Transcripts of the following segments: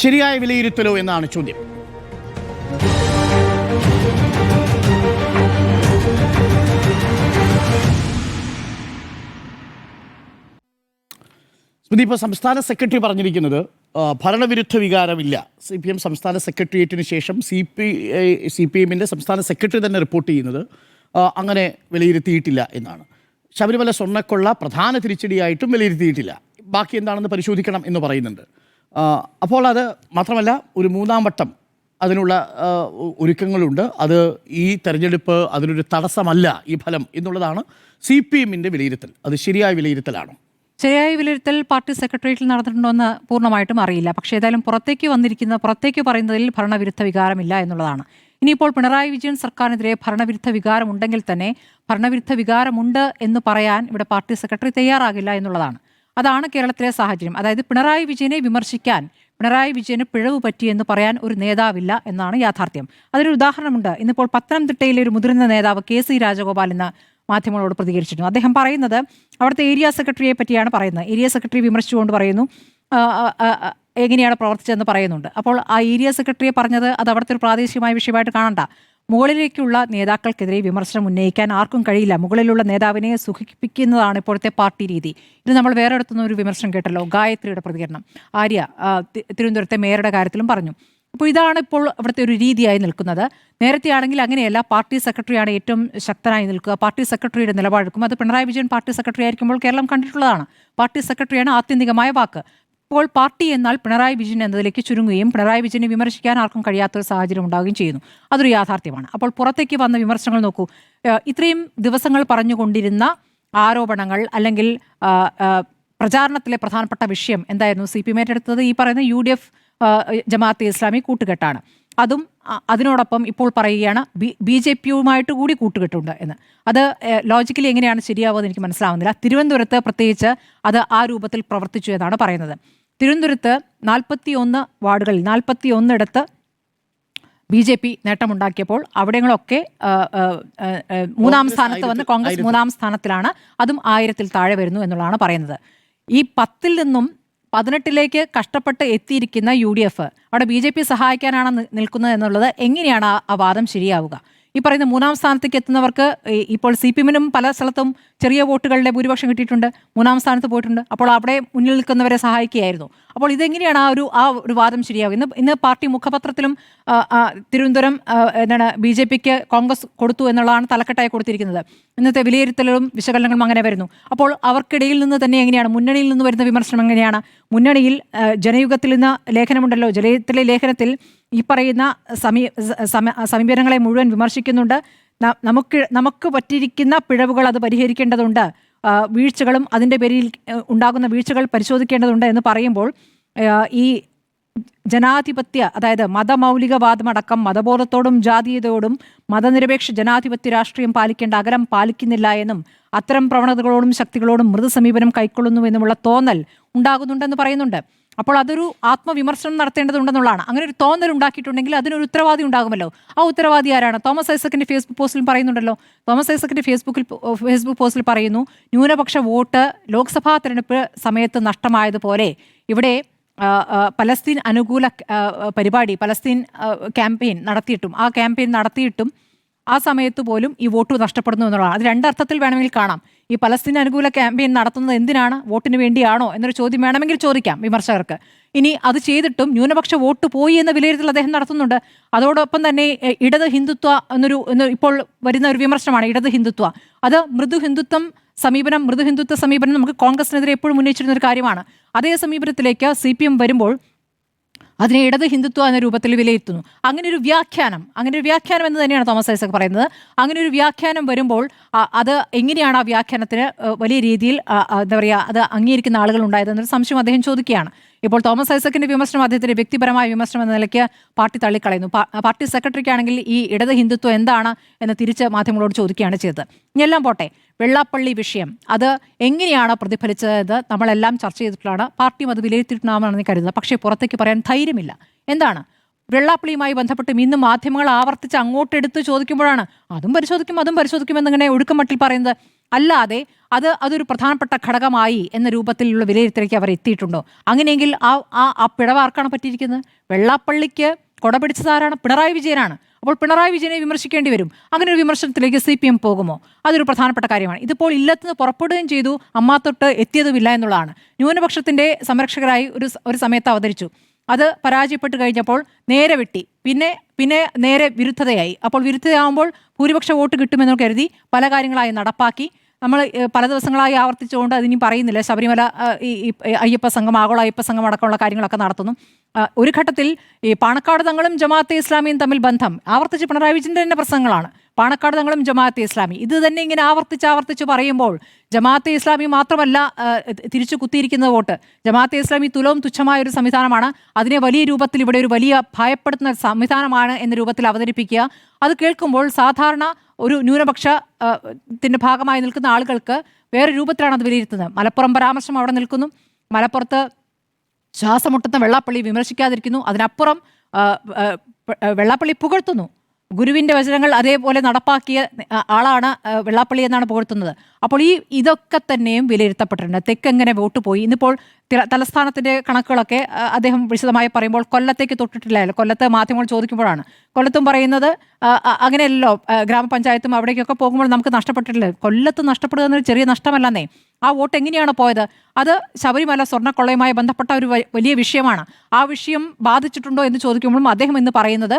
ശരിയായ വിലയിരുത്തലോ എന്നാണ് ചോദ്യം. സ്മൃതി, ഇപ്പോൾ സംസ്ഥാന സെക്രട്ടറി പറഞ്ഞിരിക്കുന്നത് ഭരണവിരുദ്ധ വികാരമില്ല. CPM സംസ്ഥാന സെക്രട്ടേറിയറ്റിന് ശേഷം CPMൻ്റെ സംസ്ഥാന സെക്രട്ടറി തന്നെ റിപ്പോർട്ട് ചെയ്യുന്നത് അങ്ങനെ വിലയിരുത്തിയിട്ടില്ല എന്നാണ്. ശബരിമല സ്വർണ്ണക്കൊള്ള പ്രധാന തിരിച്ചടിയായിട്ടും വിലയിരുത്തിയിട്ടില്ല. ബാക്കി എന്താണെന്ന് പരിശോധിക്കണം എന്ന് പറയുന്നുണ്ട്. അപ്പോൾ അത് മാത്രമല്ല, ഒരു മൂന്നാം വട്ടം അതിനുള്ള ഒരുക്കങ്ങളുണ്ട്. അത് ഈ തെരഞ്ഞെടുപ്പ് അതിനൊരു തടസ്സമല്ല ഈ ഫലം എന്നുള്ളതാണ് CPMൻ്റെ വിലയിരുത്തൽ. അത് ശരിയായ വിലയിരുത്തലാണോ? ശരിയായ വിലയിരുത്തൽ പാർട്ടി സെക്രട്ടേറിയറ്റിൽ നടന്നിട്ടുണ്ടോ എന്ന് പൂർണ്ണമായിട്ടും അറിയില്ല. പക്ഷേ ഏതായാലും പുറത്തേക്ക് പറയുന്നതിൽ ഭരണവിരുദ്ധ വികാരമില്ല എന്നുള്ളതാണ്. ഇനിയിപ്പോൾ പിണറായി വിജയൻ സർക്കാരിനെതിരെ ഭരണവിരുദ്ധ വികാരം ഉണ്ടെങ്കിൽ തന്നെ ഭരണവിരുദ്ധ വികാരമുണ്ട് എന്ന് പറയാൻ ഇവിടെ പാർട്ടി സെക്രട്ടറി തയ്യാറാകില്ല എന്നുള്ളതാണ്. അതാണ് കേരളത്തിലെ സാഹചര്യം. അതായത് പിണറായി വിജയനെ വിമർശിക്കാൻ, പിണറായി വിജയന് പിഴവ് പറ്റിയെന്ന് പറയാൻ ഒരു നേതാവില്ല എന്നാണ് യാഥാർത്ഥ്യം. അതിനൊരു ഉദാഹരണമുണ്ട്. ഇന്നിപ്പോൾ പത്തനംതിട്ടയിലെ ഒരു മുതിർന്ന നേതാവ് KC രാജഗോപാൽ എന്ന മാധ്യമങ്ങളോട് പ്രതികരിച്ചിരുന്നു. അദ്ദേഹം പറയുന്നത് അവിടുത്തെ ഏരിയ സെക്രട്ടറിയെ പറ്റിയാണ് പറയുന്നത്. ഏരിയ സെക്രട്ടറി വിമർശിച്ചുകൊണ്ട് പറയുന്നു എങ്ങനെയാണ് പ്രവർത്തിച്ചതെന്ന് പറയുന്നുണ്ട്. അപ്പോൾ ആ ഏരിയ സെക്രട്ടറിയെ പറഞ്ഞത് അത് അവിടുത്തെ ഒരു പ്രാദേശികമായ വിഷയമായിട്ട് കാണണ്ട. മുകളിലേക്കുള്ള നേതാക്കൾക്കെതിരെ വിമർശനം ഉന്നയിക്കാൻ ആർക്കും കഴിയില്ല. മുകളിലുള്ള നേതാവിനെ സുഖിപ്പിക്കുന്നതാണ് ഇപ്പോഴത്തെ പാർട്ടി രീതി. ഇത് നമ്മൾ വേറെ അടുത്തുനിന്ന് ഒരു വിമർശനം കേട്ടല്ലോ, ഗായത്രിയുടെ പ്രതികരണം. ആര്യ തിരുവനന്തപുരത്തെ മേയറുടെ കാര്യത്തിലും പറഞ്ഞു. അപ്പോൾ ഇതാണ് ഇപ്പോൾ ഇവിടുത്തെ ഒരു രീതിയായി നിൽക്കുന്നത്. നേരത്തെ ആണെങ്കിൽ അങ്ങനെയല്ല, പാർട്ടി സെക്രട്ടറിയാണ് ഏറ്റവും ശക്തനായി നിൽക്കുക, പാർട്ടി സെക്രട്ടറിയുടെ നിലപാടെടുക്കും. അത് പിണറായി വിജയൻ പാർട്ടി സെക്രട്ടറി ആയിരിക്കുമ്പോൾ കേരളം കണ്ടിട്ടുള്ളതാണ്. പാർട്ടി സെക്രട്ടറിയാണ് ആത്യന്തികമായ വാക്ക്. ഇപ്പോൾ പാർട്ടി എന്നാൽ പിണറായി വിജയൻ എന്നതിലേക്ക് ചുരുങ്ങുകയും പിണറായി വിജയനെ വിമർശിക്കാൻ ആർക്കും കഴിയാത്തൊരു സാഹചര്യം ഉണ്ടാവുകയും ചെയ്യുന്നു. അതൊരു യാഥാർത്ഥ്യമാണ്. അപ്പോൾ പുറത്തേക്ക് വന്ന വിമർശനങ്ങൾ നോക്കൂ. ഇത്രയും ദിവസങ്ങൾ പറഞ്ഞുകൊണ്ടിരുന്ന ആരോപണങ്ങൾ അല്ലെങ്കിൽ പ്രചാരണത്തിലെ പ്രധാനപ്പെട്ട വിഷയം എന്തായിരുന്നു? CPM ഏറ്റെടുത്തത് ഈ പറയുന്ന UDF ജമാഅത്തെ ഇസ്ലാമി കൂട്ടുകെട്ടാണ്. അതും അതിനോടൊപ്പം ഇപ്പോൾ പറയുകയാണ് BJPയുമായിട്ട് കൂടി കൂട്ടുകെട്ടുണ്ട് എന്ന്. അത് ലോജിക്കലി എങ്ങനെയാണ് ശരിയാവുമെന്ന് എനിക്ക് മനസ്സിലാവുന്നില്ല. തിരുവനന്തപുരത്ത് പ്രത്യേകിച്ച് അത് ആ രൂപത്തിൽ പ്രവർത്തിച്ചു എന്നാണ് പറയുന്നത്. തിരുവനന്തപുരത്ത് 41 വാർഡുകളിൽ 41 BJP നേട്ടമുണ്ടാക്കിയപ്പോൾ അവിടങ്ങളൊക്കെ മൂന്നാം സ്ഥാനത്ത് വന്ന് കോൺഗ്രസ് മൂന്നാം സ്ഥാനത്തിലാണ്. അതും 1000-ൽ താഴെ വരുന്നു എന്നുള്ളതാണ് പറയുന്നത്. ഈ 10-ൽ നിന്നും 18-ലേക്ക് കഷ്ടപ്പെട്ട് എത്തിയിരിക്കുന്ന UDF അവിടെ BJP സഹായിക്കാനാണ് നിൽക്കുന്നത് എന്നുള്ളത് എങ്ങനെയാണ് ആ വാദം ശരിയാവുക? ഈ പറയുന്ന മൂന്നാം സ്ഥാനത്തേക്ക് എത്തുന്നവർക്ക് ഇപ്പോൾ CPMനും പല സ്ഥലത്തും ചെറിയ വോട്ടുകളുടെ ഭൂരിപക്ഷം കിട്ടിയിട്ടുണ്ട്, മൂന്നാം സ്ഥാനത്ത് പോയിട്ടുണ്ട്. അപ്പോൾ അവിടെ മുന്നിൽ നിൽക്കുന്നവരെ സഹായിക്കുകയായിരുന്നു. അപ്പോൾ ഇതെങ്ങനെയാണ് ആ ഒരു വാദം ശരിയാവുക? ഇന്ന് പാർട്ടി മുഖപത്രത്തിലും തിരുവനന്തപുരം BJPക്ക് കോൺഗ്രസ് കൊടുത്തു എന്നുള്ളതാണ് തലക്കെട്ടായി കൊടുത്തിരിക്കുന്നത്. ഇന്നത്തെ വിലയിരുത്തലും വിശകലനങ്ങളും അങ്ങനെ വരുന്നു. അപ്പോൾ അവർക്കിടയിൽ നിന്ന് തന്നെ എങ്ങനെയാണ്, മുന്നണിയിൽ നിന്ന് വരുന്ന വിമർശനം എങ്ങനെയാണ്? മുന്നണിയിൽ ജനയുഗത്തിൽ നിന്ന് ലേഖനമുണ്ടല്ലോ, ജനയുഗത്തിലെ ലേഖനത്തിൽ ഈ പറയുന്ന സമീപനങ്ങളെ മുഴുവൻ വിമർശിക്കുന്നുണ്ട്. നമുക്ക് പറ്റിയിരിക്കുന്ന പിഴവുകൾ അത് പരിഹരിക്കേണ്ടതുണ്ട്, വീഴ്ചകളും അതിൻ്റെ പേരിൽ ഉണ്ടാകുന്ന വീഴ്ചകൾ പരിശോധിക്കേണ്ടതുണ്ട് എന്ന് പറയുമ്പോൾ ഈ ജനാധിപത്യ, അതായത് മതമൗലികവാദമടക്കം മതബോധത്തോടും ജാതീയതയോടും മതനിരപേക്ഷ ജനാധിപത്യ രാഷ്ട്രീയം പാലിക്കേണ്ട അകലം പാലിക്കുന്നില്ല എന്നും അത്തരം പ്രവണതകളോടും ശക്തികളോടും മൃദു സമീപനം കൈക്കൊള്ളുന്നു എന്നുമുള്ള തോന്നൽ ഉണ്ടാകുന്നുണ്ടെന്ന് പറയുന്നുണ്ട്. അപ്പോൾ അതൊരു ആത്മവിമർശനം നടത്തേണ്ടതുണ്ടെന്നുള്ളതാണ്. അങ്ങനെ ഒരു തോന്നൽ ഉണ്ടാക്കിയിട്ടുണ്ടെങ്കിൽ അതിനൊരു ഉത്തരവാദി ഉണ്ടാകുമല്ലോ. ആ ഉത്തരവാദി ആരാണ്? തോമസ് ഐസക്കിന്റെ ഫേസ്ബുക്ക് പോസ്റ്റിൽ പറയുന്നുണ്ടല്ലോ. തോമസ് ഐസക്കിന്റെ ഫേസ്ബുക്ക് പോസ്റ്റിൽ പറയുന്നു, ന്യൂനപക്ഷ വോട്ട് ലോക്സഭാ തെരഞ്ഞെടുപ്പ് സമയത്ത് നഷ്ടമായതുപോലെ ഇവിടെ പലസ്തീൻ അനുകൂല പരിപാടി, പലസ്തീൻ ക്യാമ്പയിൻ നടത്തിയിട്ടും ആ സമയത്ത് പോലും ഈ വോട്ട് നഷ്ടപ്പെടുന്നു എന്നുള്ളതാണ്. അത് രണ്ടർത്ഥത്തിൽ വേണമെങ്കിൽ കാണാം. ഈ പലസ്തീൻ അനുകൂല ക്യാമ്പയിൻ നടത്തുന്നത് എന്തിനാണ്? വോട്ടിന് വേണ്ടിയാണോ എന്നൊരു ചോദ്യം വേണമെങ്കിൽ ചോദിക്കാം വിമർശകർക്ക്. ഇനി അത് ചെയ്തിട്ടും ന്യൂനപക്ഷ വോട്ട് പോയി എന്ന വിലയിരുത്തൽ അദ്ദേഹം നടത്തുന്നുണ്ട്. അതോടൊപ്പം തന്നെ ഇടത് ഹിന്ദുത്വ ഇപ്പോൾ വരുന്ന ഒരു വിമർശനമാണ് ഇടത് ഹിന്ദുത്വ. അത് മൃദു ഹിന്ദുത്വ സമീപനം നമുക്ക് കോൺഗ്രസിനെതിരെ എപ്പോഴും ഉന്നയിച്ചിരുന്ന ഒരു കാര്യമാണ്. അതേ സമീപനത്തിലേക്ക് CPM വരുമ്പോൾ അതിനെ ഇടത് ഹിന്ദുത്വ എന്ന രൂപത്തിൽ വിലയിരുത്തുന്നു. അങ്ങനെ ഒരു വ്യാഖ്യാനം എന്ന് തന്നെയാണ് തോമസ് ഐസക് പറയുന്നത്. അങ്ങനെ ഒരു വ്യാഖ്യാനം വരുമ്പോൾ അത് എങ്ങനെയാണ് ആ വ്യാഖ്യാനത്തിന് വലിയ രീതിയിൽ എന്താ പറയുക, അത് അംഗീകരിക്കുന്ന ആളുകൾ ഉണ്ടായതെന്നൊരു സംശയം അദ്ദേഹം ചോദിക്കുകയാണ്. ഇപ്പോൾ തോമസ് ഐസക്കിന്റെ വിമർശനം അദ്ദേഹത്തിന്റെ വ്യക്തിപരമായ വിമർശനം എന്ന നിലയ്ക്ക് പാർട്ടി തള്ളിക്കളയുന്നു. പാർട്ടി സെക്രട്ടറിക്കാണെങ്കിൽ ഈ ഇടത് ഹിന്ദുത്വം എന്താണ് എന്ന് തിരിച്ച് മാധ്യമങ്ങളോട് ചോദിക്കുകയാണ് ചെയ്തത്. ഇനിയെല്ലാം പോട്ടെ, വെള്ളാപ്പള്ളി വിഷയം അത് എങ്ങനെയാണ് പ്രതിഫലിച്ചത് നമ്മളെല്ലാം ചർച്ച ചെയ്തിട്ടുള്ളതാണ്. പാർട്ടിയും അത് വിലയിരുത്തിയിട്ടുണ്ടാകുമെന്നാണ് കരുതുന്നത്. പക്ഷേ പുറത്തേക്ക് പറയാൻ ധൈര്യമില്ല. എന്താണ് വെള്ളാപ്പള്ളിയുമായി ബന്ധപ്പെട്ടും ഇന്ന് മാധ്യമങ്ങൾ ആവർത്തിച്ച് അങ്ങോട്ടെടുത്ത് ചോദിക്കുമ്പോഴാണ് അതും പരിശോധിക്കും എന്നിങ്ങനെ ഒഴുക്കമട്ടിൽ പറയുന്നത്. അല്ലാതെ അതൊരു പ്രധാനപ്പെട്ട ഘടകമായി എന്ന രൂപത്തിലുള്ള വിലയിരുത്തലേക്ക് അവർ എത്തിയിട്ടുണ്ടോ? അങ്ങനെയെങ്കിൽ ആ പിഴവ് ആർക്കാണ് പറ്റിയിരിക്കുന്നത്? വെള്ളാപ്പള്ളിക്ക് കൊട പിടിച്ചതാരാണ്? പിണറായി വിജയനാണ്. അപ്പോൾ പിണറായി വിജയനെ വിമർശിക്കേണ്ടി വരും. അങ്ങനെ ഒരു വിമർശനത്തിലേക്ക് CPM പോകുമോ? അതൊരു പ്രധാനപ്പെട്ട കാര്യമാണ്. ഇതിപ്പോൾ ഇല്ലത്തുനിന്ന് പുറപ്പെടുകയും ചെയ്തു, അമ്മാത്തൊട്ട് എത്തിയതുമില്ല എന്നുള്ളതാണ്. ന്യൂനപക്ഷത്തിന്റെ സംരക്ഷകരായി ഒരു സമയത്ത് അവതരിച്ചു. അത് പരാജയപ്പെട്ട് കഴിഞ്ഞപ്പോൾ നേരെ വെട്ടി, പിന്നെ നേരെ വിരുദ്ധതയായി. അപ്പോൾ വിരുദ്ധതയാകുമ്പോൾ ഭൂരിപക്ഷ വോട്ട് കിട്ടുമെന്ന് കരുതി പല കാര്യങ്ങളായി നടപ്പാക്കി. നമ്മൾ പല ദിവസങ്ങളായി ആവർത്തിച്ചുകൊണ്ട് അതിനി പറയുന്നില്ല. ശബരിമല ഈ അയ്യപ്പ സംഘം, ആഗോള അയ്യപ്പ സംഘം അടക്കമുള്ള കാര്യങ്ങളൊക്കെ നടത്തുന്നു. ഒരു ഘട്ടത്തിൽ ഈ പാണക്കാട് തങ്ങളും ജമാഅത്തെ ഇസ്ലാമിയും തമ്മിൽ ബന്ധം ആവർത്തിച്ച് പിണറായി വിജയൻ്റെ തന്നെ പ്രസംഗങ്ങളാണ്. പാണക്കാട് തങ്ങളും ജമാഅത്തെ ഇസ്ലാമി ഇത് തന്നെ ഇങ്ങനെ ആവർത്തിച്ച് പറയുമ്പോൾ ജമാഅത്തെ ഇസ്ലാമി മാത്രമല്ല തിരിച്ചു കുത്തിയിരിക്കുന്ന വോട്ട്. ജമാഅത്തെ ഇസ്ലാമി തുലവും തുച്ഛമായ ഒരു സംവിധാനമാണ്. അതിനെ വലിയ രൂപത്തിൽ ഇവിടെ ഒരു വലിയ ഭയപ്പെടുത്തുന്ന സംവിധാനമാണ് എന്ന രൂപത്തിൽ അവതരിപ്പിക്കുക. അത് കേൾക്കുമ്പോൾ സാധാരണ ഒരു ന്യൂനപക്ഷത്തിൻ്റെ ഭാഗമായി നിൽക്കുന്ന ആളുകൾക്ക് വേറെ രൂപത്തിലാണ് അത് വിലയിരുത്തുന്നത്. മലപ്പുറം പരാമർശം അവിടെ നിൽക്കുന്നു. മലപ്പുറത്ത് ശ്വാസമുട്ടുന്ന വെള്ളാപ്പള്ളി വിമർശിക്കാതിരിക്കുന്നു. അതിനപ്പുറം വെള്ളാപ്പള്ളി പുകഴ്ത്തുന്നു. ഗുരുവിൻ്റെ വചനങ്ങൾ അതേപോലെ നടപ്പാക്കിയ ആളാണ് വെള്ളാപ്പള്ളി എന്നാണ് പുകഴ്ത്തുന്നത്. അപ്പോൾ ഇതൊക്കെ തന്നെയും വിലയിരുത്തപ്പെട്ടിട്ടുണ്ട്. തെക്കെങ്ങനെ വോട്ട് പോയി. ഇന്നിപ്പോൾ തലസ്ഥാനത്തിൻ്റെ കണക്കുകളൊക്കെ അദ്ദേഹം വിശദമായി പറയുമ്പോൾ കൊല്ലത്തേക്ക് തൊട്ടിട്ടില്ലല്ലോ. കൊല്ലത്ത് മാധ്യമങ്ങൾ ചോദിക്കുമ്പോഴാണ് കൊല്ലത്തും പറയുന്നത് അങ്ങനെയല്ലോ, ഗ്രാമപഞ്ചായത്തും അവിടേക്കൊക്കെ പോകുമ്പോൾ നമുക്ക് നഷ്ടപ്പെട്ടിട്ടില്ല. കൊല്ലത്ത് നഷ്ടപ്പെടുക എന്നൊരു ചെറിയ നഷ്ടമല്ലെന്നേ. ആ വോട്ട് എങ്ങനെയാണ് പോയത്? അത് ശബരിമല സ്വർണ്ണക്കൊള്ളയുമായി ബന്ധപ്പെട്ട ഒരു വലിയ വിഷയമാണ്. ആ വിഷയം ബാധിച്ചിട്ടുണ്ടോ എന്ന് ചോദിക്കുമ്പോഴും അദ്ദേഹം ഇന്ന് പറയുന്നത്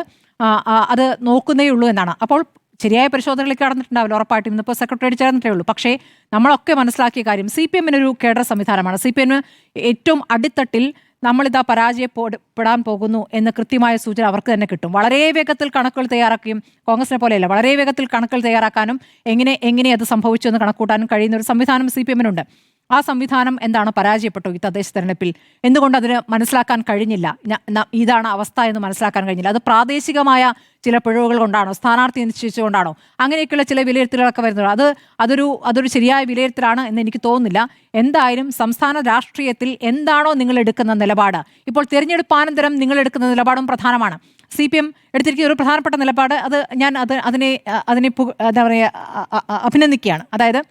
അത് നോക്കുന്നേ ഉള്ളൂ എന്നാണ്. അപ്പോൾ ശരിയായ പരിശോധനകളിലേക്ക് കടന്നിട്ടുണ്ടാവില്ല ഉറപ്പായിട്ടും. ഇന്നിപ്പോൾ സെക്രട്ടറിയേറ്റ് ചേർന്നിട്ടേ ഉള്ളൂ. പക്ഷേ നമ്മളൊക്കെ മനസ്സിലാക്കിയ കാര്യം CPM ഒരു കേഡർ സംവിധാനമാണ്. CPM ഏറ്റവും അടിത്തട്ടിൽ നമ്മളിതാ പരാജയപ്പെടാൻ പോകുന്നു എന്ന കൃത്യമായ സൂചന അവർക്ക് തന്നെ കിട്ടും. വളരെ വേഗത്തിൽ കണക്കുകൾ തയ്യാറാക്കുകയും, കോൺഗ്രസിനെ പോലെയല്ല, വളരെ വേഗത്തിൽ കണക്കുകൾ തയ്യാറാക്കാനും എങ്ങനെ അത് സംഭവിച്ചു എന്ന് കണക്കൂട്ടാനും കഴിയുന്ന ഒരു സംവിധാനം CPM-നുണ്ട്. ആ സംവിധാനം എന്താണ്? പരാജയപ്പെട്ടു ഈ തദ്ദേശ തെരഞ്ഞെടുപ്പിൽ. എന്തുകൊണ്ട് അതിന് മനസ്സിലാക്കാൻ കഴിഞ്ഞില്ല? ഇതാണ് അവസ്ഥ എന്ന് മനസ്സിലാക്കാൻ കഴിഞ്ഞില്ല. അത് പ്രാദേശികമായ ചില പിഴവുകൾ കൊണ്ടാണോ? സ്ഥാനാർത്ഥി നിശ്ചയിച്ചുകൊണ്ടാണോ? അങ്ങനെയൊക്കെയുള്ള ചില വിലയിരുത്തലുകളൊക്കെ വരുന്നത്. അതൊരു ശരിയായ വിലയിരുത്തലാണ് എന്ന് എനിക്ക് തോന്നുന്നില്ല. എന്തായാലും സംസ്ഥാന രാഷ്ട്രീയത്തിൽ എന്താണോ നിങ്ങൾ എടുക്കുന്ന നിലപാട്, ഇപ്പോൾ തിരഞ്ഞെടുപ്പാനന്തരം നിങ്ങൾ എടുക്കുന്ന നിലപാടും പ്രധാനമാണ്. CPM എടുത്തിരിക്കുന്ന ഒരു പ്രധാനപ്പെട്ട നിലപാട് അതിനെ എന്താ പറയുക, അഭിനന്ദിക്കുകയാണ്. അതായത്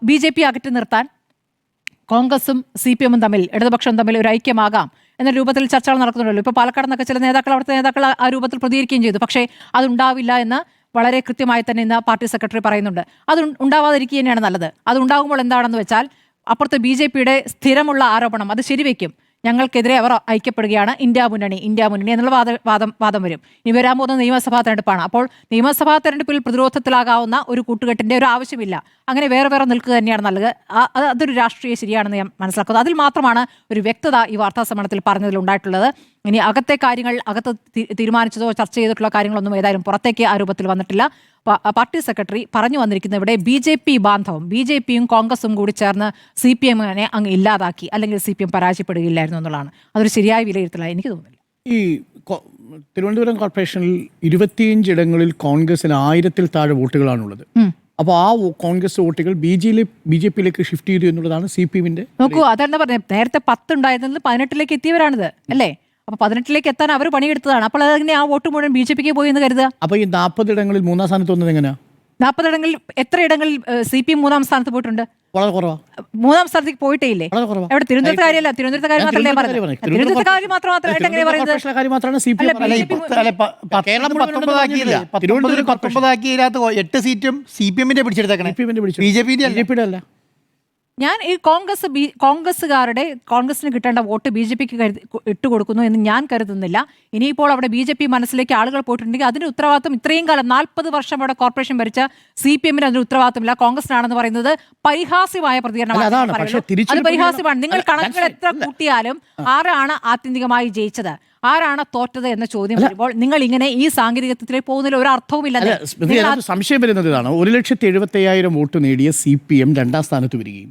BJP അകറ്റി നിർത്താൻ കോൺഗ്രസും CPM-ഉം തമ്മിൽ, ഇടതുപക്ഷവും തമ്മിൽ ഒരു ഐക്യമാകാം എന്ന രൂപത്തിൽ ചർച്ചകൾ നടക്കുന്നുണ്ടല്ലോ. ഇപ്പോൾ പാലക്കാട് നിന്നൊക്കെ ചില നേതാക്കൾ, അവിടുത്തെ നേതാക്കൾ ആ രൂപത്തിൽ പ്രതികരിക്കുകയും ചെയ്തു. പക്ഷേ അതുണ്ടാവില്ല എന്ന് വളരെ കൃത്യമായി തന്നെ ഇന്ന് പാർട്ടി സെക്രട്ടറി പറയുന്നുണ്ട്. അത് ഉണ്ടാവാതിരിക്കുക തന്നെയാണ് നല്ലത്. അത് ഉണ്ടാകുമ്പോൾ എന്താണെന്ന് വെച്ചാൽ അപ്പുറത്തെ BJP-യുടെ സ്ഥിരമുള്ള ആരോപണം അത് ശരിവെക്കും. ഞങ്ങൾക്കെതിരെ അവർ ഐക്യപ്പെടുകയാണ്, ഇന്ത്യ മുന്നണി എന്നുള്ള വാദം വരും. ഇനി വരാൻ പോകുന്ന നിയമസഭാ തെരഞ്ഞെടുപ്പാണ്. അപ്പോൾ നിയമസഭാ തെരഞ്ഞെടുപ്പിൽ പ്രതിരോധത്തിലാകാവുന്ന ഒരു കൂട്ടുകെട്ടിൻ്റെ ഒരു ആവശ്യമില്ല. അങ്ങനെ വേറെ നിൽക്കുക തന്നെയാണ് നല്ലത്. അതൊരു രാഷ്ട്രീയ ശരിയാണെന്ന് ഞാൻ മനസ്സിലാക്കുന്നത്. അതിൽ മാത്രമാണ് ഒരു വ്യക്തത ഈ വാർത്താ സമ്മേളനത്തിൽ പറഞ്ഞതിൽ ഉണ്ടായിട്ടുള്ളത്. ഇനി അകത്തെ കാര്യങ്ങൾ, അകത്ത് തീരുമാനിച്ചതോ ചർച്ച ചെയ്തിട്ടുള്ള കാര്യങ്ങളൊന്നും ഏതായാലും പുറത്തേക്ക് ആ രൂപത്തിൽ വന്നിട്ടില്ല. പാർട്ടി സെക്രട്ടറി പറഞ്ഞു വന്നിരിക്കുന്നത് ഇവിടെ BJP ബാന്ധവം, BJP-യും കോൺഗ്രസും കൂടി ചേർന്ന് CPM-നെ അങ്ങ് ഇല്ലാതാക്കി, അല്ലെങ്കിൽ CPM പരാജയപ്പെടുകയില്ലായിരുന്നു എന്നുള്ളതാണ്. അതൊരു ശരിയായ വിലയിരുത്തലായി എനിക്ക് തോന്നുന്നില്ല. ഈ തിരുവനന്തപുരം കോർപ്പറേഷനിൽ 25 ഇടങ്ങളിൽ കോൺഗ്രസിന് 1000-ൽ താഴെ വോട്ടുകളാണുള്ളത്. അപ്പോൾ ആ കോൺഗ്രസ് വോട്ടുകൾ BJP-ലേക്ക് ഷിഫ്റ്റ് ചെയ്തു എന്നുള്ളതാണ് CPM-ന്റെ. നോക്കൂ, അതെന്താ പറഞ്ഞത്, നേരത്തെ 10 ഉണ്ടായിരുന്നത് 18-ലേക്ക് എത്തിയവരാണിത് അല്ലേ? അപ്പോൾ 18-ലേക്ക് എത്താൻ അവർ പണിയെടുത്തതാണ്. അപ്പോൾ അതിനെ ആ വോട്ട് മുഴുവൻ BJP-ക്ക് പോയി എന്ന് കരുതുക. അപ്പോൾ ഈ 40 ഇടങ്ങളിൽ 3-ാം സ്ഥാനത്ത് വന്നത് എങ്ങനെയാണ്? 40 ഇടങ്ങളിൽ എത്ര ഇടങ്ങളിൽ CPM 3-ാം സ്ഥാനത്ത് പോയിട്ടുണ്ട്? വളരെ കുറവാണ്. 3-ാം സ്ഥാനത്തേക്ക് പോയിട്ടേ ഇല്ലേ? എവിടെ? തിരുവനന്തപുരത്തെ കാര്യമല്ല, തിരുവനന്തപുരത്തെ കാര്യം മാത്രമല്ലേ പറഞ്ഞത്? തിരുവനന്തപുരത്തെ കാര്യം മാത്രമായിട്ട് എങ്ങനെ പറയുന്നത്? തിരുവനന്തപുരം 19 ആക്കിയതിനകത്ത് 8 സീറ്റും CPM-ന്റെ പിടിച്ചെടുത്തേക്കണേ, BJP-യുടെ അല്ല. ഞാൻ ഈ കോൺഗ്രസിന് കിട്ടേണ്ട വോട്ട് BJP-ക്ക് ഇട്ടുകൊടുക്കുന്നു എന്ന് ഞാൻ കരുതുന്നില്ല. ഇനിയിപ്പോൾ അവിടെ BJP മനസ്സിലേക്ക് ആളുകൾ പോയിട്ടുണ്ടെങ്കിൽ അതിന്റെ ഉത്തരവാദിത്വം ഇത്രയും കാലം 40 വർഷം അവിടെ കോർപ്പറേഷൻ ഭരിച്ച CPM-ന് അതിന്റെ ഉത്തരവാദിത്തമില്ല, കോൺഗ്രസിനാണെന്ന് പറയുന്നത് പരിഹാസ്യമായ പ്രതികരണമാണ്. അത് പരിഹാസ്യമാണ്. നിങ്ങൾ കണക്കുകൾ എത്ര കൂട്ടിയാലും ആരാണ് ആത്യന്തികമായി ജയിച്ചത്, ആരാണ് തോറ്റത് എന്ന ചോദ്യം വരുമ്പോൾ നിങ്ങൾ ഇങ്ങനെ ഈ സാങ്കേതികത്വത്തിലേക്ക് പോകുന്നതിൽ ഒരു അർത്ഥവുമില്ല. സംശയം വരുന്നത് ഇതാണ്. 1,70,75,000 വോട്ട് നേടിയ CPM 2-ാം സ്ഥാനത്ത് വരികയും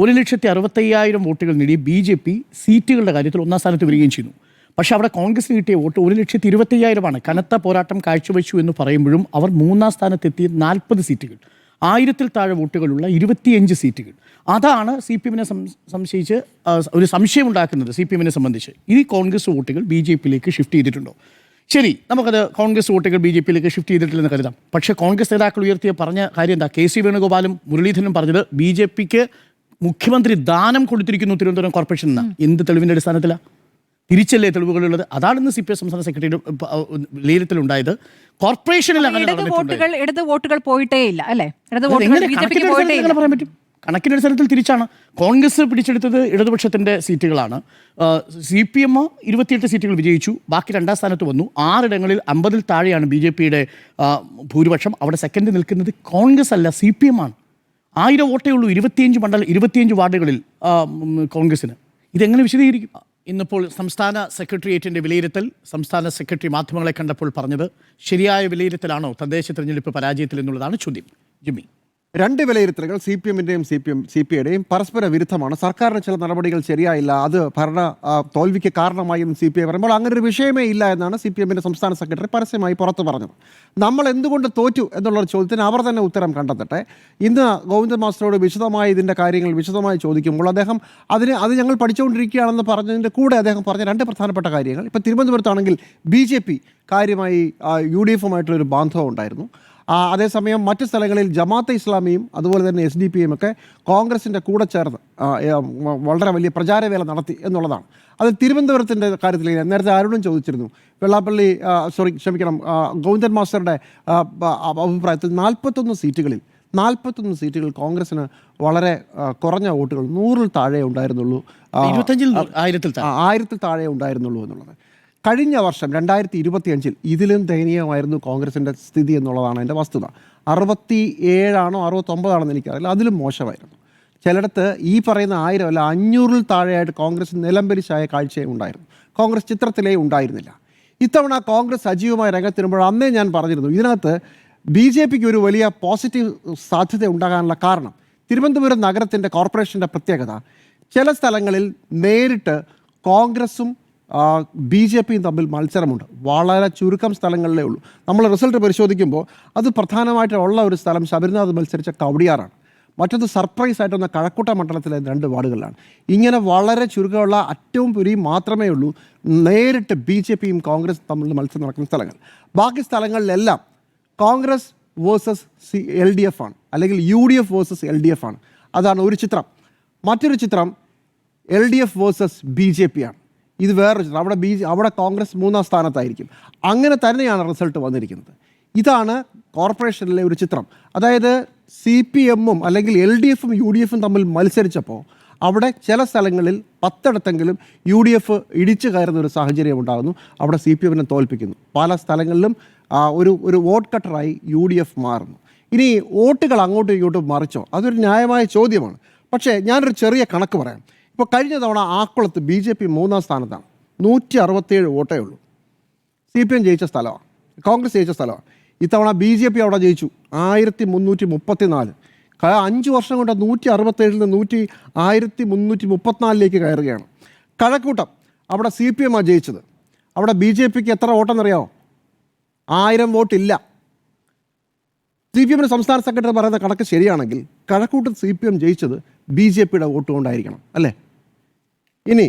1,65,000 വോട്ടുകൾ നേടിയ BJP സീറ്റുകളുടെ കാര്യത്തിൽ 1-ാം സ്ഥാനത്ത് വരികയും ചെയ്യുന്നു. പക്ഷെ അവിടെ കോൺഗ്രസിന് കിട്ടിയ വോട്ട് 1,20,20,000 കനത്ത പോരാട്ടം കാഴ്ചവെച്ചു എന്ന് പറയുമ്പോഴും അവർ 3-ാം സ്ഥാനത്തെത്തിയ 40 സീറ്റുകൾ, 1000-ൽ താഴെ വോട്ടുകളുള്ള 25 സീറ്റുകൾ. അതാണ് CPM-നെ സംശയിച്ച് ഒരു സംശയമുണ്ടാക്കുന്നത്. CPM-നെ സംബന്ധിച്ച് ഈ കോൺഗ്രസ് വോട്ടുകൾ BJP-യിലേക്ക് ഷിഫ്റ്റ് ചെയ്തിട്ടുണ്ടോ? ശരി, നമുക്കത് കോൺഗ്രസ് വോട്ടുകൾ BJP-യിലേക്ക് ഷിഫ്റ്റ് ചെയ്തിട്ടില്ലെന്ന് കരുതാം. പക്ഷേ കോൺഗ്രസ് നേതാക്കൾ പറഞ്ഞ കാര്യം എന്താ? KC വേണുഗോപാലും മുരളീധരനും പറഞ്ഞത് BJP-ക്ക് മുഖ്യമന്ത്രി ദാനം കൊടുത്തിരിക്കുന്നു തിരുവനന്തപുരം കോർപ്പറേഷൻ എന്ന. എന്ത് തെളിവിൻ്റെ അടിസ്ഥാനത്തിലാണ്? തിരിച്ചല്ലേ തെളിവുകളുള്ളത്? അതാണ് ഇന്ന് CPM സംസ്ഥാന സെക്രട്ടറിയുടെ വിലയിരുത്തലുണ്ടായത്. കോർപ്പറേഷനിൽ അങ്ങനെ ഇടത് വോട്ടുകൾ പോയിട്ടേ ഇല്ല അല്ലേ? പറയാൻ പറ്റും. കണക്കിൻ്റെ അടിസ്ഥാനത്തിൽ തിരിച്ചാണ്. കോൺഗ്രസ് പിടിച്ചെടുത്തത് ഇടതുപക്ഷത്തിൻ്റെ സീറ്റുകളാണ്. CPM 28 സീറ്റുകൾ വിജയിച്ചു, ബാക്കി 2ാം സ്ഥാനത്ത് വന്നു. 6 ഇടങ്ങളിൽ 50-ൽ താഴെയാണ് BJP-യുടെ ഭൂരിപക്ഷം. അവിടെ സെക്കൻഡ് നിൽക്കുന്നത് കോൺഗ്രസ് അല്ല, CPM ആണ്. 1000 വോട്ടേ ഉള്ളൂ 25 വാർഡുകളിൽ കോൺഗ്രസിന്. ഇതെങ്ങനെ വിശദീകരിക്കും? ഇന്നിപ്പോൾ സംസ്ഥാന സെക്രട്ടേറിയറ്റിൻ്റെ വിലയിരുത്തൽ, സംസ്ഥാന സെക്രട്ടറി മാധ്യമങ്ങളെ കണ്ടപ്പോൾ പറഞ്ഞത് ശരിയായ വിലയിരുത്തലാണോ തദ്ദേശ തെരഞ്ഞെടുപ്പ് പരാജയത്തിൽ എന്നുള്ളതാണ് ചോദ്യം. ജിമ്മി, രണ്ട് വിലയിരുത്തലുകൾ CPM-ൻ്റെയും CPI-യുടെയും പരസ്പര വിരുദ്ധമാണ്. സർക്കാരിന് ചില നടപടികൾ ശരിയായില്ല, അത് ഭരണ തോൽവിക്ക് കാരണമായി എന്ന് CPI പറയുമ്പോൾ അങ്ങനെ ഒരു വിഷയമേ ഇല്ല എന്നാണ് CPM-ൻ്റെ സംസ്ഥാന സെക്രട്ടറി പരസ്യമായി പുറത്തു പറഞ്ഞത്. നമ്മൾ എന്തുകൊണ്ട് തോറ്റു എന്നുള്ളൊരു ചോദ്യത്തിന് അവർ തന്നെ ഉത്തരം കണ്ടെത്തട്ടെ. ഇന്ന് ഗോവിന്ദൻ മാസ്റ്ററോട് വിശദമായി ഇതിൻ്റെ കാര്യങ്ങൾ വിശദമായി ചോദിക്കുമ്പോൾ അദ്ദേഹം അത് ഞങ്ങൾ പഠിച്ചുകൊണ്ടിരിക്കുകയാണെന്ന് പറഞ്ഞതിൻ്റെ കൂടെ അദ്ദേഹം പറഞ്ഞ 2 പ്രധാനപ്പെട്ട കാര്യങ്ങൾ. ഇപ്പോൾ തിരുവനന്തപുരത്താണെങ്കിൽ BJP കാര്യമായി UDF-ഉമായിട്ടുള്ളൊരു ബാന്ധവം ഉണ്ടായിരുന്നു. അതേസമയം മറ്റ് സ്ഥലങ്ങളിൽ ജമാഅത്തെ ഇസ്ലാമിയും അതുപോലെ തന്നെ SDPയും ഒക്കെ കോൺഗ്രസിൻ്റെ കൂടെ ചേർന്ന് വളരെ വലിയ പ്രചാരവേല നടത്തി എന്നുള്ളതാണ്. അത് തിരുവനന്തപുരത്തിൻ്റെ കാര്യത്തിൽ നേരത്തെ ആരോടും ചോദിച്ചിരുന്നു. വെള്ളാപ്പള്ളി ഗോവിന്ദൻ മാസ്റ്ററുടെ അഭിപ്രായത്തിൽ 41 സീറ്റുകൾ കോൺഗ്രസിന് വളരെ കുറഞ്ഞ വോട്ടുകൾ 100-ൽ താഴെ ഉണ്ടായിരുന്നുള്ളൂ, 1000-ൽ താഴെ ഉണ്ടായിരുന്നുള്ളൂ എന്നുള്ളത്. കഴിഞ്ഞ വർഷം 2025-ൽ ഇതിലും ദയനീയമായിരുന്നു കോൺഗ്രസിൻ്റെ സ്ഥിതി എന്നുള്ളതാണ് എൻ്റെ വസ്തുത. 67ആണോ 69ആണെന്ന് എനിക്കറിയില്ല, അതിലും മോശമായിരുന്നു. ചിലയിടത്ത് ഈ പറയുന്ന 1000 അല്ല 500-ൽ താഴെയായിട്ട് കോൺഗ്രസ് നിലംപരിശായ കാഴ്ചയും ഉണ്ടായിരുന്നു. കോൺഗ്രസ് ചിത്രത്തിലേ ഉണ്ടായിരുന്നില്ല. ഇത്തവണ കോൺഗ്രസ് സജീവമായി രംഗത്തിരുമ്പോൾ അന്നേ ഞാൻ പറഞ്ഞിരുന്നു, ഇതിനകത്ത് BJP-ക്ക് ഒരു വലിയ പോസിറ്റീവ് സാധ്യത ഉണ്ടാകാനുള്ള കാരണം തിരുവനന്തപുരം നഗരത്തിൻ്റെ കോർപ്പറേഷൻ്റെ പ്രത്യേകത, ചില സ്ഥലങ്ങളിൽ നേരിട്ട് കോൺഗ്രസും BJP-യും തമ്മിൽ മത്സരമുണ്ട്. വളരെ ചുരുക്കം സ്ഥലങ്ങളിലേ ഉള്ളൂ. നമ്മൾ റിസൾട്ട് പരിശോധിക്കുമ്പോൾ അത് പ്രധാനമായിട്ടുള്ള ഒരു സ്ഥലം ശബരിനാഥ് മത്സരിച്ച കവടിയാറാണ്. മറ്റത് സർപ്രൈസ് ആയിട്ടൊന്ന് കഴക്കൂട്ട മണ്ഡലത്തിലെ 2 വാർഡുകളിലാണ്. ഇങ്ങനെ വളരെ ചുരുക്കമുള്ള അറ്റവും പുരിയും മാത്രമേ ഉള്ളൂ നേരിട്ട് BJP-യും കോൺഗ്രസും തമ്മിൽ മത്സരം നടക്കുന്ന സ്ഥലങ്ങൾ. ബാക്കി സ്ഥലങ്ങളിലെല്ലാം കോൺഗ്രസ് വേഴ്സസ് LDF ആണ്, അല്ലെങ്കിൽ UDF വേഴ്സസ് LDF ആണ്. അതാണ് ഒരു ചിത്രം. മറ്റൊരു ചിത്രം LDF വേഴ്സസ് BJP ആണ്. ഇത് വേറൊരു ചിത്രം. അവിടെ കോൺഗ്രസ് 3-ാം സ്ഥാനത്തായിരിക്കും. അങ്ങനെ തന്നെയാണ് റിസൾട്ട് വന്നിരിക്കുന്നത്. ഇതാണ് കോർപ്പറേഷനിലെ ഒരു ചിത്രം. അതായത് CPM-ഉം അല്ലെങ്കിൽ LDF-ഉം UDF-ഉം തമ്മിൽ മത്സരിച്ചപ്പോൾ അവിടെ ചില സ്ഥലങ്ങളിൽ 10 UDF ഇടിച്ചു കയറുന്ന ഒരു സാഹചര്യം ഉണ്ടാകുന്നു. അവിടെ CPM-നെ തോൽപ്പിക്കുന്നു. പല സ്ഥലങ്ങളിലും ഒരു വോട്ട് കട്ടറായി UDF മാറുന്നു. ഇനി വോട്ടുകൾ അങ്ങോട്ടും ഇങ്ങോട്ടും മറിച്ചോ, അതൊരു ന്യായമായ ചോദ്യമാണ്. പക്ഷേ ഞാനൊരു ചെറിയ കണക്ക് പറയാം. ഇപ്പോൾ കഴിഞ്ഞ തവണ ആക്കുളത്ത് BJP 3-ാം സ്ഥാനത്താണ്, 167 വോട്ടേ ഉള്ളൂ. CPM ജയിച്ച സ്ഥലമാണ്, കോൺഗ്രസ് ജയിച്ച സ്ഥലമാണ്. ഇത്തവണ BJP അവിടെ ജയിച്ചു 1334. 5 വർഷം കൊണ്ട് 167-ൽ നിന്ന് 1334-ലേക്ക് കയറുകയാണ്. കഴക്കൂട്ടം അവിടെ CPM ജയിച്ചത്. അവിടെ BJP-ക്ക് എത്ര വോട്ടെന്നറിയാമോ? 1000 വോട്ടില്ല. CPM-ന്റെ സംസ്ഥാന സെക്രട്ടറി പറയുന്ന കണക്ക് ശരിയാണെങ്കിൽ കഴക്കൂട്ടത്ത് CPM ജയിച്ചത് BJP-യുടെ വോട്ട് കൊണ്ടായിരിക്കണം അല്ലേ? ഇനി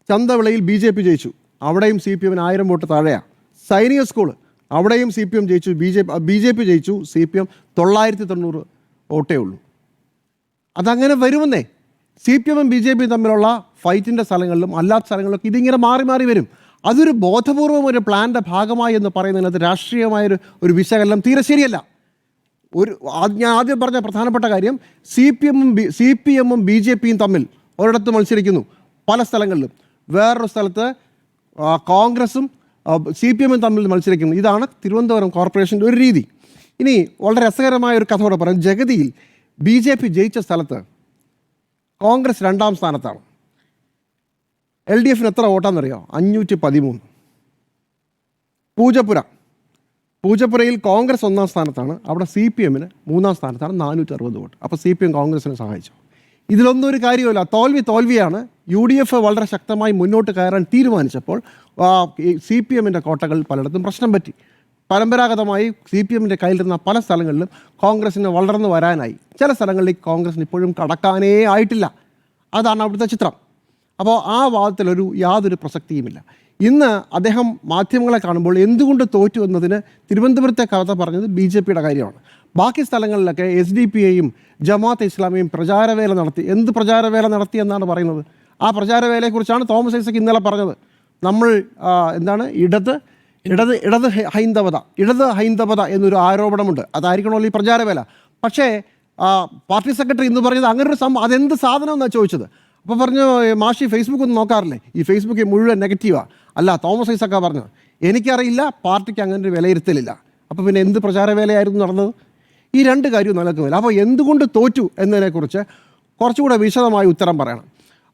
ചന്തവിളയിൽ BJP ജയിച്ചു, അവിടെയും CPM-ന് 1000 വോട്ട് താഴെയാണ്. സൈനിക സ്കൂൾ അവിടെയും CPM ജയിച്ചു, BJP ജയിച്ചു, CPM 990 വോട്ടേ ഉള്ളൂ. അതങ്ങനെ വരുമെന്നേ. CPM-ഉം BJP-യും തമ്മിലുള്ള ഫൈറ്റിൻ്റെ സ്ഥലങ്ങളിലും അല്ലാത്ത സ്ഥലങ്ങളിലൊക്കെ ഇതിങ്ങനെ മാറി വരും. അതൊരു ബോധപൂർവം ഒരു പ്ലാൻ്റെ ഭാഗമായി എന്ന് പറയുന്നതിനകത്ത് രാഷ്ട്രീയമായൊരു വിശകലനം തീരെ ശരിയല്ല. ഞാൻ ആദ്യം പറഞ്ഞ പ്രധാനപ്പെട്ട കാര്യം, CPM-ഉം BJP-യും തമ്മിൽ ഒരിടത്ത് മത്സരിക്കുന്നു പല സ്ഥലങ്ങളിലും, വേറൊരു സ്ഥലത്ത് കോൺഗ്രസും CPM-ഉം തമ്മിൽ മത്സരിക്കുന്നു. ഇതാണ് തിരുവനന്തപുരം കോർപ്പറേഷൻ്റെ ഒരു രീതി. ഇനി വളരെ രസകരമായ ഒരു കഥ കൂടെ പറയാം. ജഗതിയിൽ BJP ജയിച്ച സ്ഥലത്ത് കോൺഗ്രസ് 2-ാം സ്ഥാനത്താണ്. LDF-ന് എത്ര വോട്ടാണെന്നറിയോ? 513. പൂജപ്പുരയിൽ കോൺഗ്രസ് 1-ാം സ്ഥാനത്താണ്, അവിടെ CPM-ന് 3-ാം സ്ഥാനത്താണ്, 460 വോട്ട്. അപ്പോൾ CPM കോൺഗ്രസിനെ സഹായിച്ചു. ഇതിലൊന്നും ഒരു കാര്യമില്ല, തോൽവിയാണ്. UDF വളരെ ശക്തമായി മുന്നോട്ട് കയറാൻ തീരുമാനിച്ചപ്പോൾ CPM-ൻ്റെ കോട്ടകൾ പലയിടത്തും പ്രശ്നം പറ്റി. പരമ്പരാഗതമായി CPM-ൻ്റെ കയ്യിലിരുന്ന പല സ്ഥലങ്ങളിലും കോൺഗ്രസിന് വളർന്നു വരാനായി. ചില സ്ഥലങ്ങളിൽ കോൺഗ്രസിന് ഇപ്പോഴും കടക്കാനേ ആയിട്ടില്ല. അതാണ് അവിടുത്തെ ചിത്രം. അപ്പോൾ ആ വാദത്തിലൊരു യാതൊരു പ്രസക്തിയുമില്ല. ഇന്ന് അദ്ദേഹം മാധ്യമങ്ങളെ കാണുമ്പോൾ എന്തുകൊണ്ട് തോറ്റു എന്നതിന് തിരുവനന്തപുരത്തെ കഥ പറഞ്ഞത് BJPയുടെ കാര്യമാണ്. ബാക്കി സ്ഥലങ്ങളിലൊക്കെ SDPഐയും ജമാഅത്തെ ഇസ്ലാമിയും പ്രചാരവേല നടത്തി. എന്ത് പ്രചാരവേല നടത്തി എന്നാണ് പറയുന്നത്? ആ പ്രചാരവേലയെക്കുറിച്ചാണ് തോമസ് ഐസക് ഇന്നലെ പറഞ്ഞത്. നമ്മൾ എന്താണ് ഇടത് ഹൈന്ദവത എന്നൊരു ആരോപണമുണ്ട്, അതായിരിക്കണമല്ലോ ഈ പ്രചാരവേല. പക്ഷേ പാർട്ടി സെക്രട്ടറി ഇന്ന് പറഞ്ഞത് അങ്ങനൊരു അതെന്ത് സാധനം എന്നാണ് ചോദിച്ചത്. അപ്പോൾ പറഞ്ഞു, മാഷി ഫേസ്ബുക്ക് ഒന്നും നോക്കാറില്ലേ, ഈ ഫേസ്ബുക്ക് മുഴുവൻ നെഗറ്റീവാണ്. അല്ല, തോമസ് ഐസക്കാ പറഞ്ഞത്. എനിക്കറിയില്ല, പാർട്ടിക്ക് അങ്ങനെ ഒരു വിലയിരുത്തലില്ല. അപ്പോൾ പിന്നെ എന്ത് പ്രചാരവേലയായിരുന്നു നടന്നത്? ഈ രണ്ട് കാര്യവും നടക്കുന്നില്ല. അപ്പോൾ എന്തുകൊണ്ട് തോറ്റു എന്നതിനെക്കുറിച്ച് കുറച്ചുകൂടെ വിശദമായി ഉത്തരം പറയണം.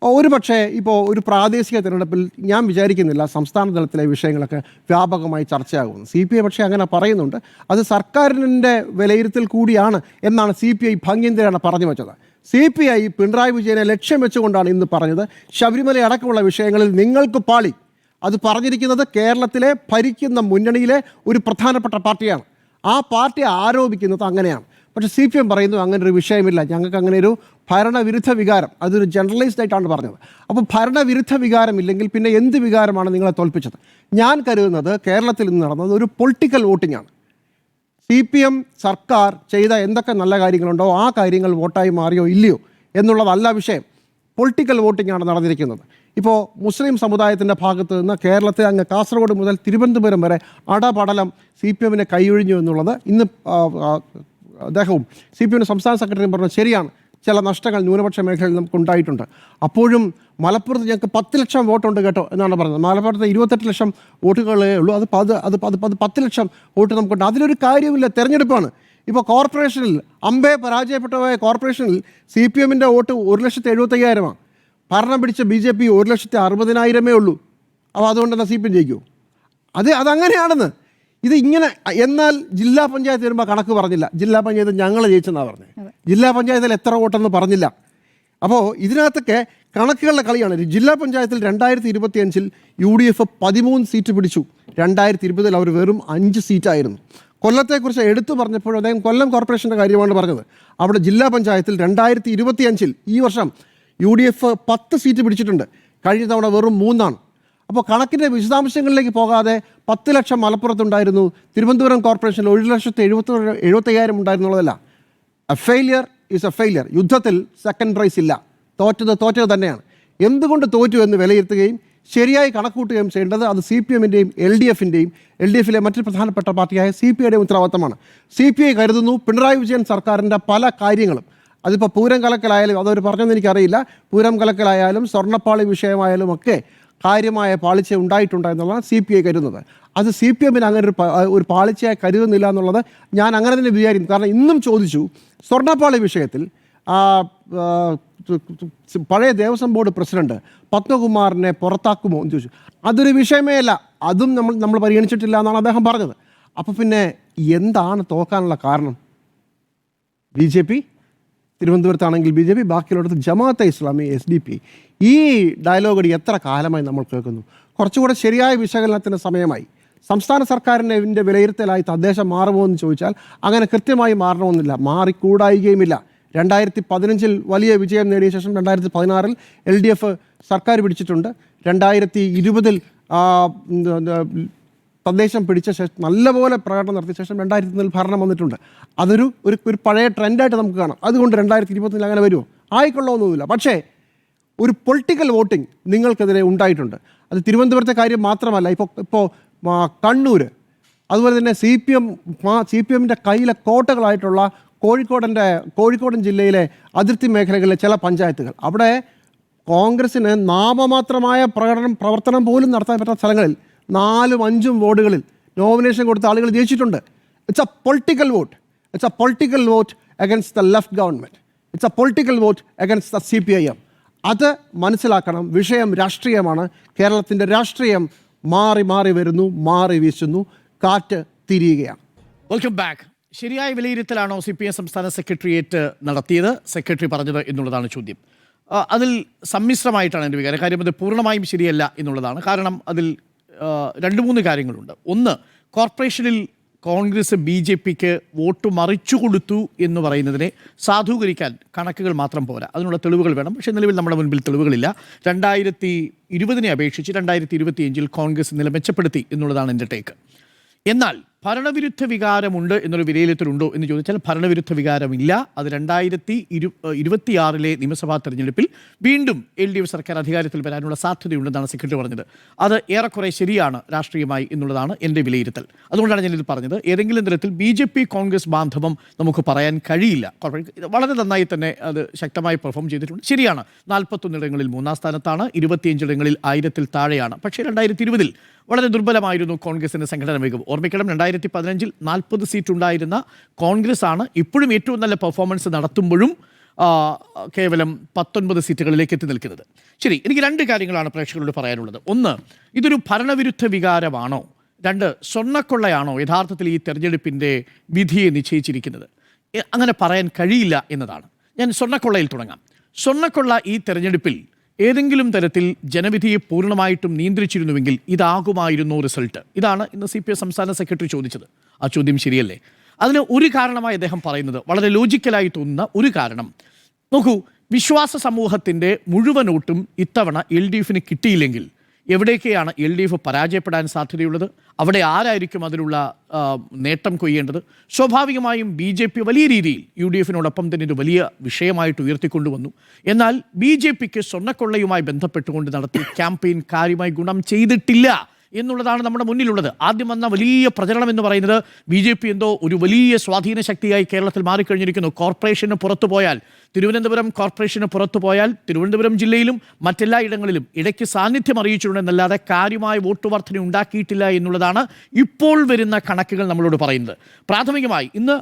ഒരു പക്ഷേ ഇപ്പോൾ ഒരു പ്രാദേശിക തിരഞ്ഞെടുപ്പിൽ ഞാൻ വിചാരിക്കുന്നില്ല സംസ്ഥാന തലത്തിലെ വിഷയങ്ങളൊക്കെ വ്യാപകമായി ചർച്ചയാകുമെന്ന്. CPI പക്ഷേ അങ്ങനെ പറയുന്നുണ്ട്. അത് സർക്കാരിൻ്റെ വിലയിരുത്തൽ കൂടിയാണ് എന്നാണ് CPI ഭംഗ്യന്തരാണ് പറഞ്ഞു വെച്ചത്. CPI പിണറായി വിജയനെ ലക്ഷ്യം വെച്ചുകൊണ്ടാണ് ഇന്ന് പറഞ്ഞത് ശബരിമല അടക്കമുള്ള വിഷയങ്ങളിൽ നിങ്ങൾക്ക് പാളി. അത് പറഞ്ഞിരിക്കുന്നത് കേരളത്തിലെ ഭരിക്കുന്ന മുന്നണിയിലെ ഒരു പ്രധാനപ്പെട്ട പാർട്ടിയാണ്. ആ പാർട്ടി ആരോപിക്കുന്നത് അങ്ങനെയാണ്. പക്ഷേ CPM പറയുന്നു അങ്ങനെ ഒരു വിഷയമില്ല, ഞങ്ങൾക്ക് അങ്ങനെ ഒരു ഭരണവിരുദ്ധ വികാരം, അതൊരു ജനറലൈസ്ഡ് ആയിട്ടാണ് പറഞ്ഞത്. അപ്പോൾ ഭരണവിരുദ്ധ വികാരമില്ലെങ്കിൽ പിന്നെ എന്ത് വികാരമാണ് നിങ്ങളെ തോൽപ്പിച്ചത്? ഞാൻ കരുതുന്നത് കേരളത്തിൽ നിന്ന് നടന്നത് ഒരു പൊളിറ്റിക്കൽ വോട്ടിംഗ് ആണ്. CPM സർക്കാർ ചെയ്ത എന്തൊക്കെ നല്ല കാര്യങ്ങളുണ്ടോ ആ കാര്യങ്ങൾ വോട്ടായി മാറിയോ ഇല്ലയോ എന്നുള്ളതല്ല വിഷയം. പൊളിറ്റിക്കൽ വോട്ടിംഗ് ആണ് നടന്നിരിക്കുന്നത്. ഇപ്പോൾ മുസ്ലിം സമുദായത്തിൻ്റെ ഭാഗത്ത് നിന്ന് കേരളത്തിൽ അങ്ങ് കാസർഗോഡ് മുതൽ തിരുവനന്തപുരം വരെ അടപടലം CPMനെ കൈയൊഴിഞ്ഞു എന്നുള്ളത് ഇന്ന് അദ്ദേഹവും CPM സംസ്ഥാന സെക്രട്ടറിയും പറഞ്ഞു ശരിയാണ്. ചില നഷ്ടങ്ങൾ ന്യൂനപക്ഷ മേഖലയിൽ നമുക്ക് ഉണ്ടായിട്ടുണ്ട്. അപ്പോഴും മലപ്പുറത്ത് ഞങ്ങൾക്ക് 10 ലക്ഷം വോട്ടുണ്ട് കേട്ടോ എന്നാണ് പറഞ്ഞത്. മലപ്പുറത്ത് 28 ലക്ഷം വോട്ടുകളേ ഉള്ളൂ. അത് 10 ലക്ഷം വോട്ട് നമുക്കുണ്ട്. അതിലൊരു കാര്യമില്ല, തെരഞ്ഞെടുപ്പാണ്. ഇപ്പോൾ കോർപ്പറേഷനിൽ അമ്പേ പരാജയപ്പെട്ട കോർപ്പറേഷനിൽ CPMൻ്റെ വോട്ട് 1,75,000 ഭരണം പിടിച്ച BJP 1,60,000 ഉള്ളൂ. അപ്പോൾ അതുകൊണ്ടെന്നാൽ CPM ജയിക്കുമോ? അതങ്ങനെയാണെന്ന്. ഇത് ഇങ്ങനെ. എന്നാൽ ജില്ലാ പഞ്ചായത്ത് വരുമ്പോൾ കണക്ക് പറഞ്ഞില്ല. ജില്ലാ പഞ്ചായത്ത് ഞങ്ങൾ ജയിച്ചെന്നാണ് പറഞ്ഞത്. ജില്ലാ പഞ്ചായത്തിൽ എത്ര വോട്ടെന്ന് പറഞ്ഞില്ല. അപ്പോൾ ഇതിനകത്തൊക്കെ കണക്കുകളുടെ കളിയാണ്. ജില്ലാ പഞ്ചായത്തിൽ 2025 UDF 13 സീറ്റ് പിടിച്ചു. 2020 അവർ വെറും 5 സീറ്റായിരുന്നു. കൊല്ലത്തെക്കുറിച്ച് എടുത്തു പറഞ്ഞപ്പോൾ അദ്ദേഹം കൊല്ലം കോർപ്പറേഷൻ്റെ കാര്യമാണ് പറഞ്ഞത്. അവിടെ ജില്ലാ പഞ്ചായത്തിൽ 2025 ഈ വർഷം UDF 10 സീറ്റ് പിടിച്ചിട്ടുണ്ട്. കഴിഞ്ഞ തവണ വെറും 3 അപ്പോൾ കണക്കിൻ്റെ വിശദാംശങ്ങളിലേക്ക് പോകാതെ 10 ലക്ഷം മലപ്പുറത്തുണ്ടായിരുന്നു. തിരുവനന്തപുരം കോർപ്പറേഷനിൽ 1,70,000 ഉണ്ടായിരുന്നുള്ളതല്ല. A failure is a failure. യുദ്ധത്തിൽ സെക്കൻഡ് പ്രൈസ് ഇല്ല. തോറ്റത് തന്നെയാണ്. എന്തുകൊണ്ട് തോറ്റു എന്ന് വിലയിരുത്തുകയും ശരിയായി കണക്കൂട്ടുകയും ചെയ്യേണ്ടത് അത് CPMൻ്റെയും LDFിലെ മറ്റൊരു പ്രധാനപ്പെട്ട പാർട്ടിയായ CPIയുടെയും ഉത്തരവാദിത്തമാണ്. CPI കരുതുന്നു പിണറായി വിജയൻ സർക്കാരിൻ്റെ പല കാര്യങ്ങളും, അതിപ്പോൾ പൂരം കലക്കലായാലും അതവർ പറഞ്ഞെന്ന് എനിക്കറിയില്ല, പൂരം കലക്കലായാലും സ്വർണ്ണപ്പാളി വിഷയമായാലും ഒക്കെ കാര്യമായ പാളിച്ച ഉണ്ടായിട്ടുണ്ട് എന്നുള്ളതാണ് CPI കരുതുന്നത്. അത് CPMന് അങ്ങനെ ഒരു പാളിച്ചയായി കരുതുന്നില്ല എന്നുള്ളത് ഞാൻ അങ്ങനെ തന്നെ വിചാരിക്കും. കാരണം ഇന്നും ചോദിച്ചു സ്വർണ്ണപ്പാളി വിഷയത്തിൽ പഴയ ദേവസ്വം ബോർഡ് പ്രസിഡന്റ് പത്മകുമാറിനെ പുറത്താക്കുമോ എന്ന് ചോദിച്ചു. അതൊരു വിഷയമേ അല്ല, അതും നമ്മൾ പരിഗണിച്ചിട്ടില്ല എന്നാണ് അദ്ദേഹം പറഞ്ഞത്. അപ്പോൾ പിന്നെ എന്താണ് തോക്കാനുള്ള കാരണം? BJP തിരുവനന്തപുരത്താണെങ്കിൽ BJP, ബാക്കിയുള്ളിടത്ത് ജമാഅത്തെ ഇസ്ലാമി SDP. ഈ ഡയലോഗ് എത്ര കാലമായി നമ്മൾ കേൾക്കുന്നു? കുറച്ചുകൂടെ ശരിയായ വിശകലനത്തിന് സമയമായി. സംസ്ഥാന സർക്കാരിൻ്റെ വിലയിരുത്തലായി തദ്ദേശം മാറുമോ എന്ന് ചോദിച്ചാൽ അങ്ങനെ കൃത്യമായി മാറണമെന്നില്ല, മാറിക്കൂടായികയുമില്ല. 2015 വലിയ വിജയം നേടിയ ശേഷം 2016 LDF സർക്കാർ പിടിച്ചിട്ടുണ്ട്. 2020 തദ്ദേശം പിടിച്ച ശേഷം നല്ലപോലെ പ്രകടനം നടത്തിയ ശേഷം 2020 ഭരണം വന്നിട്ടുണ്ട്. അതൊരു പഴയ ട്രെൻഡായിട്ട് നമുക്ക് കാണാം. അതുകൊണ്ട് 2024 അങ്ങനെ വരുമോ? ആയിക്കൊള്ളണമെന്നൊന്നുമില്ല. പക്ഷേ ഒരു പൊളിറ്റിക്കൽ വോട്ടിംഗ് നിങ്ങൾക്കെതിരെ ഉണ്ടായിട്ടുണ്ട്. അത് തിരുവനന്തപുരത്തെ കാര്യം മാത്രമല്ല, ഇപ്പോൾ കണ്ണൂർ, അതുപോലെ തന്നെ CPMൻ്റെ കയ്യിലെ കോട്ടകളായിട്ടുള്ള കോഴിക്കോടൻ ജില്ലയിലെ അതിർത്തി മേഖലകളിലെ ചില പഞ്ചായത്തുകൾ, അവിടെ കോൺഗ്രസ്സിന് നാമമാത്രമായ പ്രവർത്തനം പോലും നടത്താൻ പറ്റുന്ന സ്ഥലങ്ങളിൽ 4-5 വാർഡുകളിൽ നോമിനേഷൻ കൊടുത്ത ആളുകൾ ജയിച്ചിട്ടുണ്ട്. It's a political vote. It's a political vote against the left government. It's a political vote against the CPIM. അത് മനസ്സിലാക്കണം. വിഷയം രാഷ്ട്രീയമാണ്. കേരളത്തിൻ്റെ രാഷ്ട്രീയം മാറി വരുന്നു, മാറി വീശുന്നു, കാറ്റ് തിരിയുകയാണ്. Welcome back. ശരിയായ വിലയിരുത്തലാണോ CPM സംസ്ഥാന സെക്രട്ടേറിയറ്റ് നടത്തിയത്, സെക്രട്ടറി പറഞ്ഞത് എന്നുള്ളതാണ് ചോദ്യം. അതിൽ സമ്മിശ്രമായിട്ടാണ് എൻ്റെ വികാരം. കാര്യം അത് പൂർണ്ണമായും ശരിയല്ല എന്നുള്ളതാണ്. കാരണം അതിൽ 2-3 കാര്യങ്ങളുണ്ട്. ഒന്ന്, കോർപ്പറേഷനിൽ കോൺഗ്രസ് BJPക്ക് വോട്ട് മറിച്ചു കൊടുത്തു എന്ന് പറയുന്നതിനെ സാധൂകരിക്കാൻ കണക്കുകൾ മാത്രം പോരാ, അതിനുള്ള തെളിവുകൾ വേണം. പക്ഷേ നിലവിൽ നമ്മുടെ മുൻപിൽ തെളിവുകളില്ല. 2020 അപേക്ഷിച്ച് 2025 കോൺഗ്രസ് നില മെച്ചപ്പെടുത്തി എന്നുള്ളതാണ് എൻ്റെ ടേക്ക്. എന്നാൽ ഭരണവിരുദ്ധ വികാരമുണ്ട് എന്നൊരു വിലയിരുത്തലുണ്ടോ എന്ന് ചോദിച്ചാൽ ഭരണവിരുദ്ധ വികാരമില്ല. അത് 2026 നിയമസഭാ തെരഞ്ഞെടുപ്പിൽ വീണ്ടും LDF സർക്കാർ അധികാരത്തിൽ വരാനുള്ള സാധ്യതയുണ്ടെന്നാണ് സെക്രട്ടറി പറഞ്ഞത്. അത് ഏറെക്കുറെ ശരിയാണ് രാഷ്ട്രീയമായി എന്നുള്ളതാണ് എൻ്റെ വിലയിരുത്തൽ. അതുകൊണ്ടാണ് ഞാനിത് പറഞ്ഞത്. ഏതെങ്കിലും തരത്തിൽ BJP കോൺഗ്രസ് ബാന്ധവം നമുക്ക് പറയാൻ കഴിയില്ല. വളരെ നന്നായി തന്നെ അത് ശക്തമായി പെർഫോം ചെയ്തിട്ടുണ്ട്. ശരിയാണ്, 41 ഇടങ്ങളിൽ 3-ാം സ്ഥാനത്താണ്, 25 ഇടങ്ങളിൽ 1000-ൽ താഴെയാണ്. പക്ഷേ 2020 വളരെ ദുർബലമായിരുന്നു കോൺഗ്രസിൻ്റെ സംഘടന മികവ്. ഓർമ്മിക്കണം, 2015 40 സീറ്റ് ഉണ്ടായിരുന്ന കോൺഗ്രസ് ആണ് ഇപ്പോഴും ഏറ്റവും നല്ല പെർഫോമൻസ് നടത്തുമ്പോഴും കേവലം 19 സീറ്റുകളിലേക്ക് എത്തി നിൽക്കുന്നത്. ശരി, എനിക്ക് 2 കാര്യങ്ങളാണ് പ്രേക്ഷകരോട് പറയാനുള്ളത്. ഒന്ന്, ഇതൊരു ഭരണവിരുദ്ധ വികാരമാണോ? 2, സ്വർണ്ണക്കൊള്ളയാണോ യഥാർത്ഥത്തിൽ ഈ തെരഞ്ഞെടുപ്പിൻ്റെ വിധിയെ നിശ്ചയിച്ചിരിക്കുന്നത്? അങ്ങനെ പറയാൻ കഴിയില്ല എന്നതാണ്. ഞാൻ സ്വർണ്ണക്കൊള്ളയിൽ തുടങ്ങാം. സ്വർണ്ണക്കൊള്ള ഈ തെരഞ്ഞെടുപ്പിൽ ഏതെങ്കിലും തരത്തിൽ ജനവിധിയെ പൂർണ്ണമായിട്ടും നിയന്ത്രിച്ചിരുന്നുവെങ്കിൽ ഇതാകുമായിരുന്നു റിസൾട്ട്. ഇതാണ് ഇന്ന് CPM സംസ്ഥാന സെക്രട്ടറി ചോദിച്ചത്. ആ ചോദ്യം ശരിയല്ലേ? അതിന് ഒരു കാരണമായി അദ്ദേഹം പറയുന്നത്, വളരെ ലോജിക്കലായി തോന്നുന്ന ഒരു കാരണം, നോക്കൂ, വിശ്വാസ സമൂഹത്തിൻ്റെ മുഴുവൻ വോട്ടും ഇത്തവണ LDFന് കിട്ടിയില്ലെങ്കിൽ എവിടേക്കാണ് LDF പരാജയപ്പെടാൻ സാധ്യതയുള്ളത്? അവിടെ ആരായിരിക്കും അതിനുള്ള നേട്ടം കൊയ്യേണ്ടത്? സ്വാഭാവികമായും BJP വലിയ രീതിയിൽ UDFനോടൊപ്പം തന്നെ ഒരു വലിയ വിഷയമായിട്ട് ഉയർത്തിക്കൊണ്ടുവന്നു. എന്നാൽ BJPക്ക് സ്വർണ്ണക്കൊള്ളയുമായി ബന്ധപ്പെട്ടുകൊണ്ട് നടത്തിയ ക്യാമ്പയിൻ കാര്യമായി ഗുണം ചെയ്തിട്ടില്ല എന്നുള്ളതാണ് നമ്മുടെ മുന്നിലുള്ളത്. ആദ്യം വന്ന വലിയ പ്രചരണം എന്ന് പറയുന്നത് BJP എന്തോ ഒരു വലിയ സ്വാധീന ശക്തിയായി കേരളത്തിൽ മാറിക്കഴിഞ്ഞിരിക്കുന്നു. കോർപ്പറേഷന് പുറത്തു പോയാൽ, തിരുവനന്തപുരം കോർപ്പറേഷന് പുറത്തു പോയാൽ തിരുവനന്തപുരം ജില്ലയിലും മറ്റെല്ലാ ഇടങ്ങളിലും ഇടയ്ക്ക് സാന്നിധ്യം അറിയിച്ചിട്ടുണ്ടെന്നല്ലാതെ കാര്യമായ വോട്ട് വർധന ഉണ്ടാക്കിയിട്ടില്ല എന്നുള്ളതാണ് ഇപ്പോൾ വരുന്ന കണക്കുകൾ നമ്മളോട് പറയുന്നത്. പ്രാഥമികമായി ഇന്ന്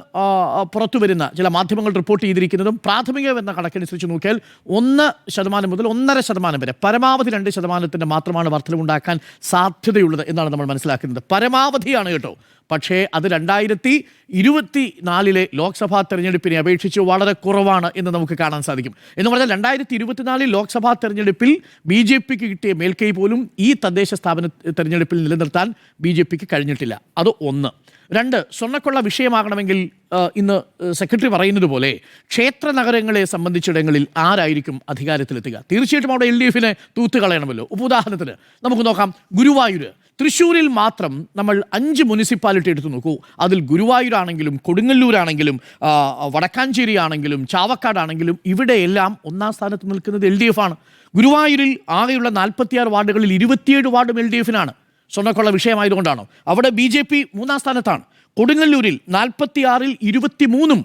പുറത്തു വരുന്ന ചില മാധ്യമങ്ങൾ റിപ്പോർട്ട് ചെയ്തിരിക്കുന്നതും പ്രാഥമികമെന്ന കണക്കനുസരിച്ച് നോക്കിയാൽ 1% മുതൽ 1.5% വരെ, പരമാവധി 2% മാത്രമാണ് വർധനമുണ്ടാക്കാൻ സാധ്യതയുള്ളത് എന്നാണ് നമ്മൾ മനസ്സിലാക്കുന്നത്. പരമാവധിയാണ് കേട്ടോ. പക്ഷേ അത് 2024 ലോക്സഭാ തെരഞ്ഞെടുപ്പിനെ അപേക്ഷിച്ച് വളരെ കുറവാണ് എന്ന് നമുക്ക് കാണാൻ സാധിക്കും. എന്ന് പറഞ്ഞാൽ 2024 ലോക്സഭാ തെരഞ്ഞെടുപ്പിൽ BJPക്ക് കിട്ടിയ മേൽക്കൈ പോലും ഈ തദ്ദേശ സ്ഥാപന തെരഞ്ഞെടുപ്പിൽ നിലനിർത്താൻ BJPക്ക് കഴിഞ്ഞിട്ടില്ല. അത് 1. 2, സ്വർണ്ണക്കൊള്ള വിഷയമാകണമെങ്കിൽ ഇന്ന് സെക്രട്ടറി പറയുന്നത് പോലെ ക്ഷേത്ര നഗരങ്ങളെ സംബന്ധിച്ചിടങ്ങളിൽ ആരായിരിക്കും അധികാരത്തിലെത്തുക? തീർച്ചയായിട്ടും അവിടെ LDFനെ തൂത്തുകളയണമല്ലോ. ഉദാഹരണത്തിന് നമുക്ക് നോക്കാം, ഗുരുവായൂർ, തൃശ്ശൂരിൽ മാത്രം നമ്മൾ 5 മുനിസിപ്പാലിറ്റി എടുത്തു നോക്കൂ. അതിൽ ഗുരുവായൂരാണെങ്കിലും കൊടുങ്ങല്ലൂരാണെങ്കിലും വടക്കാഞ്ചേരി ആണെങ്കിലും ചാവക്കാടാണെങ്കിലും ഇവിടെയെല്ലാം 1-ാം സ്ഥാനത്ത് നിൽക്കുന്നത് LDF ആണ്. ഗുരുവായൂരിൽ ആകെയുള്ള 46 വാർഡുകളിൽ 27 വാർഡും LDFനാണ്. സ്വർണ്ണക്കൊള്ള വിഷയമായതുകൊണ്ടാണോ? അവിടെ BJP 3-ാം സ്ഥാനത്താണ്. കൊടുങ്ങല്ലൂരിൽ 46-ൽ 23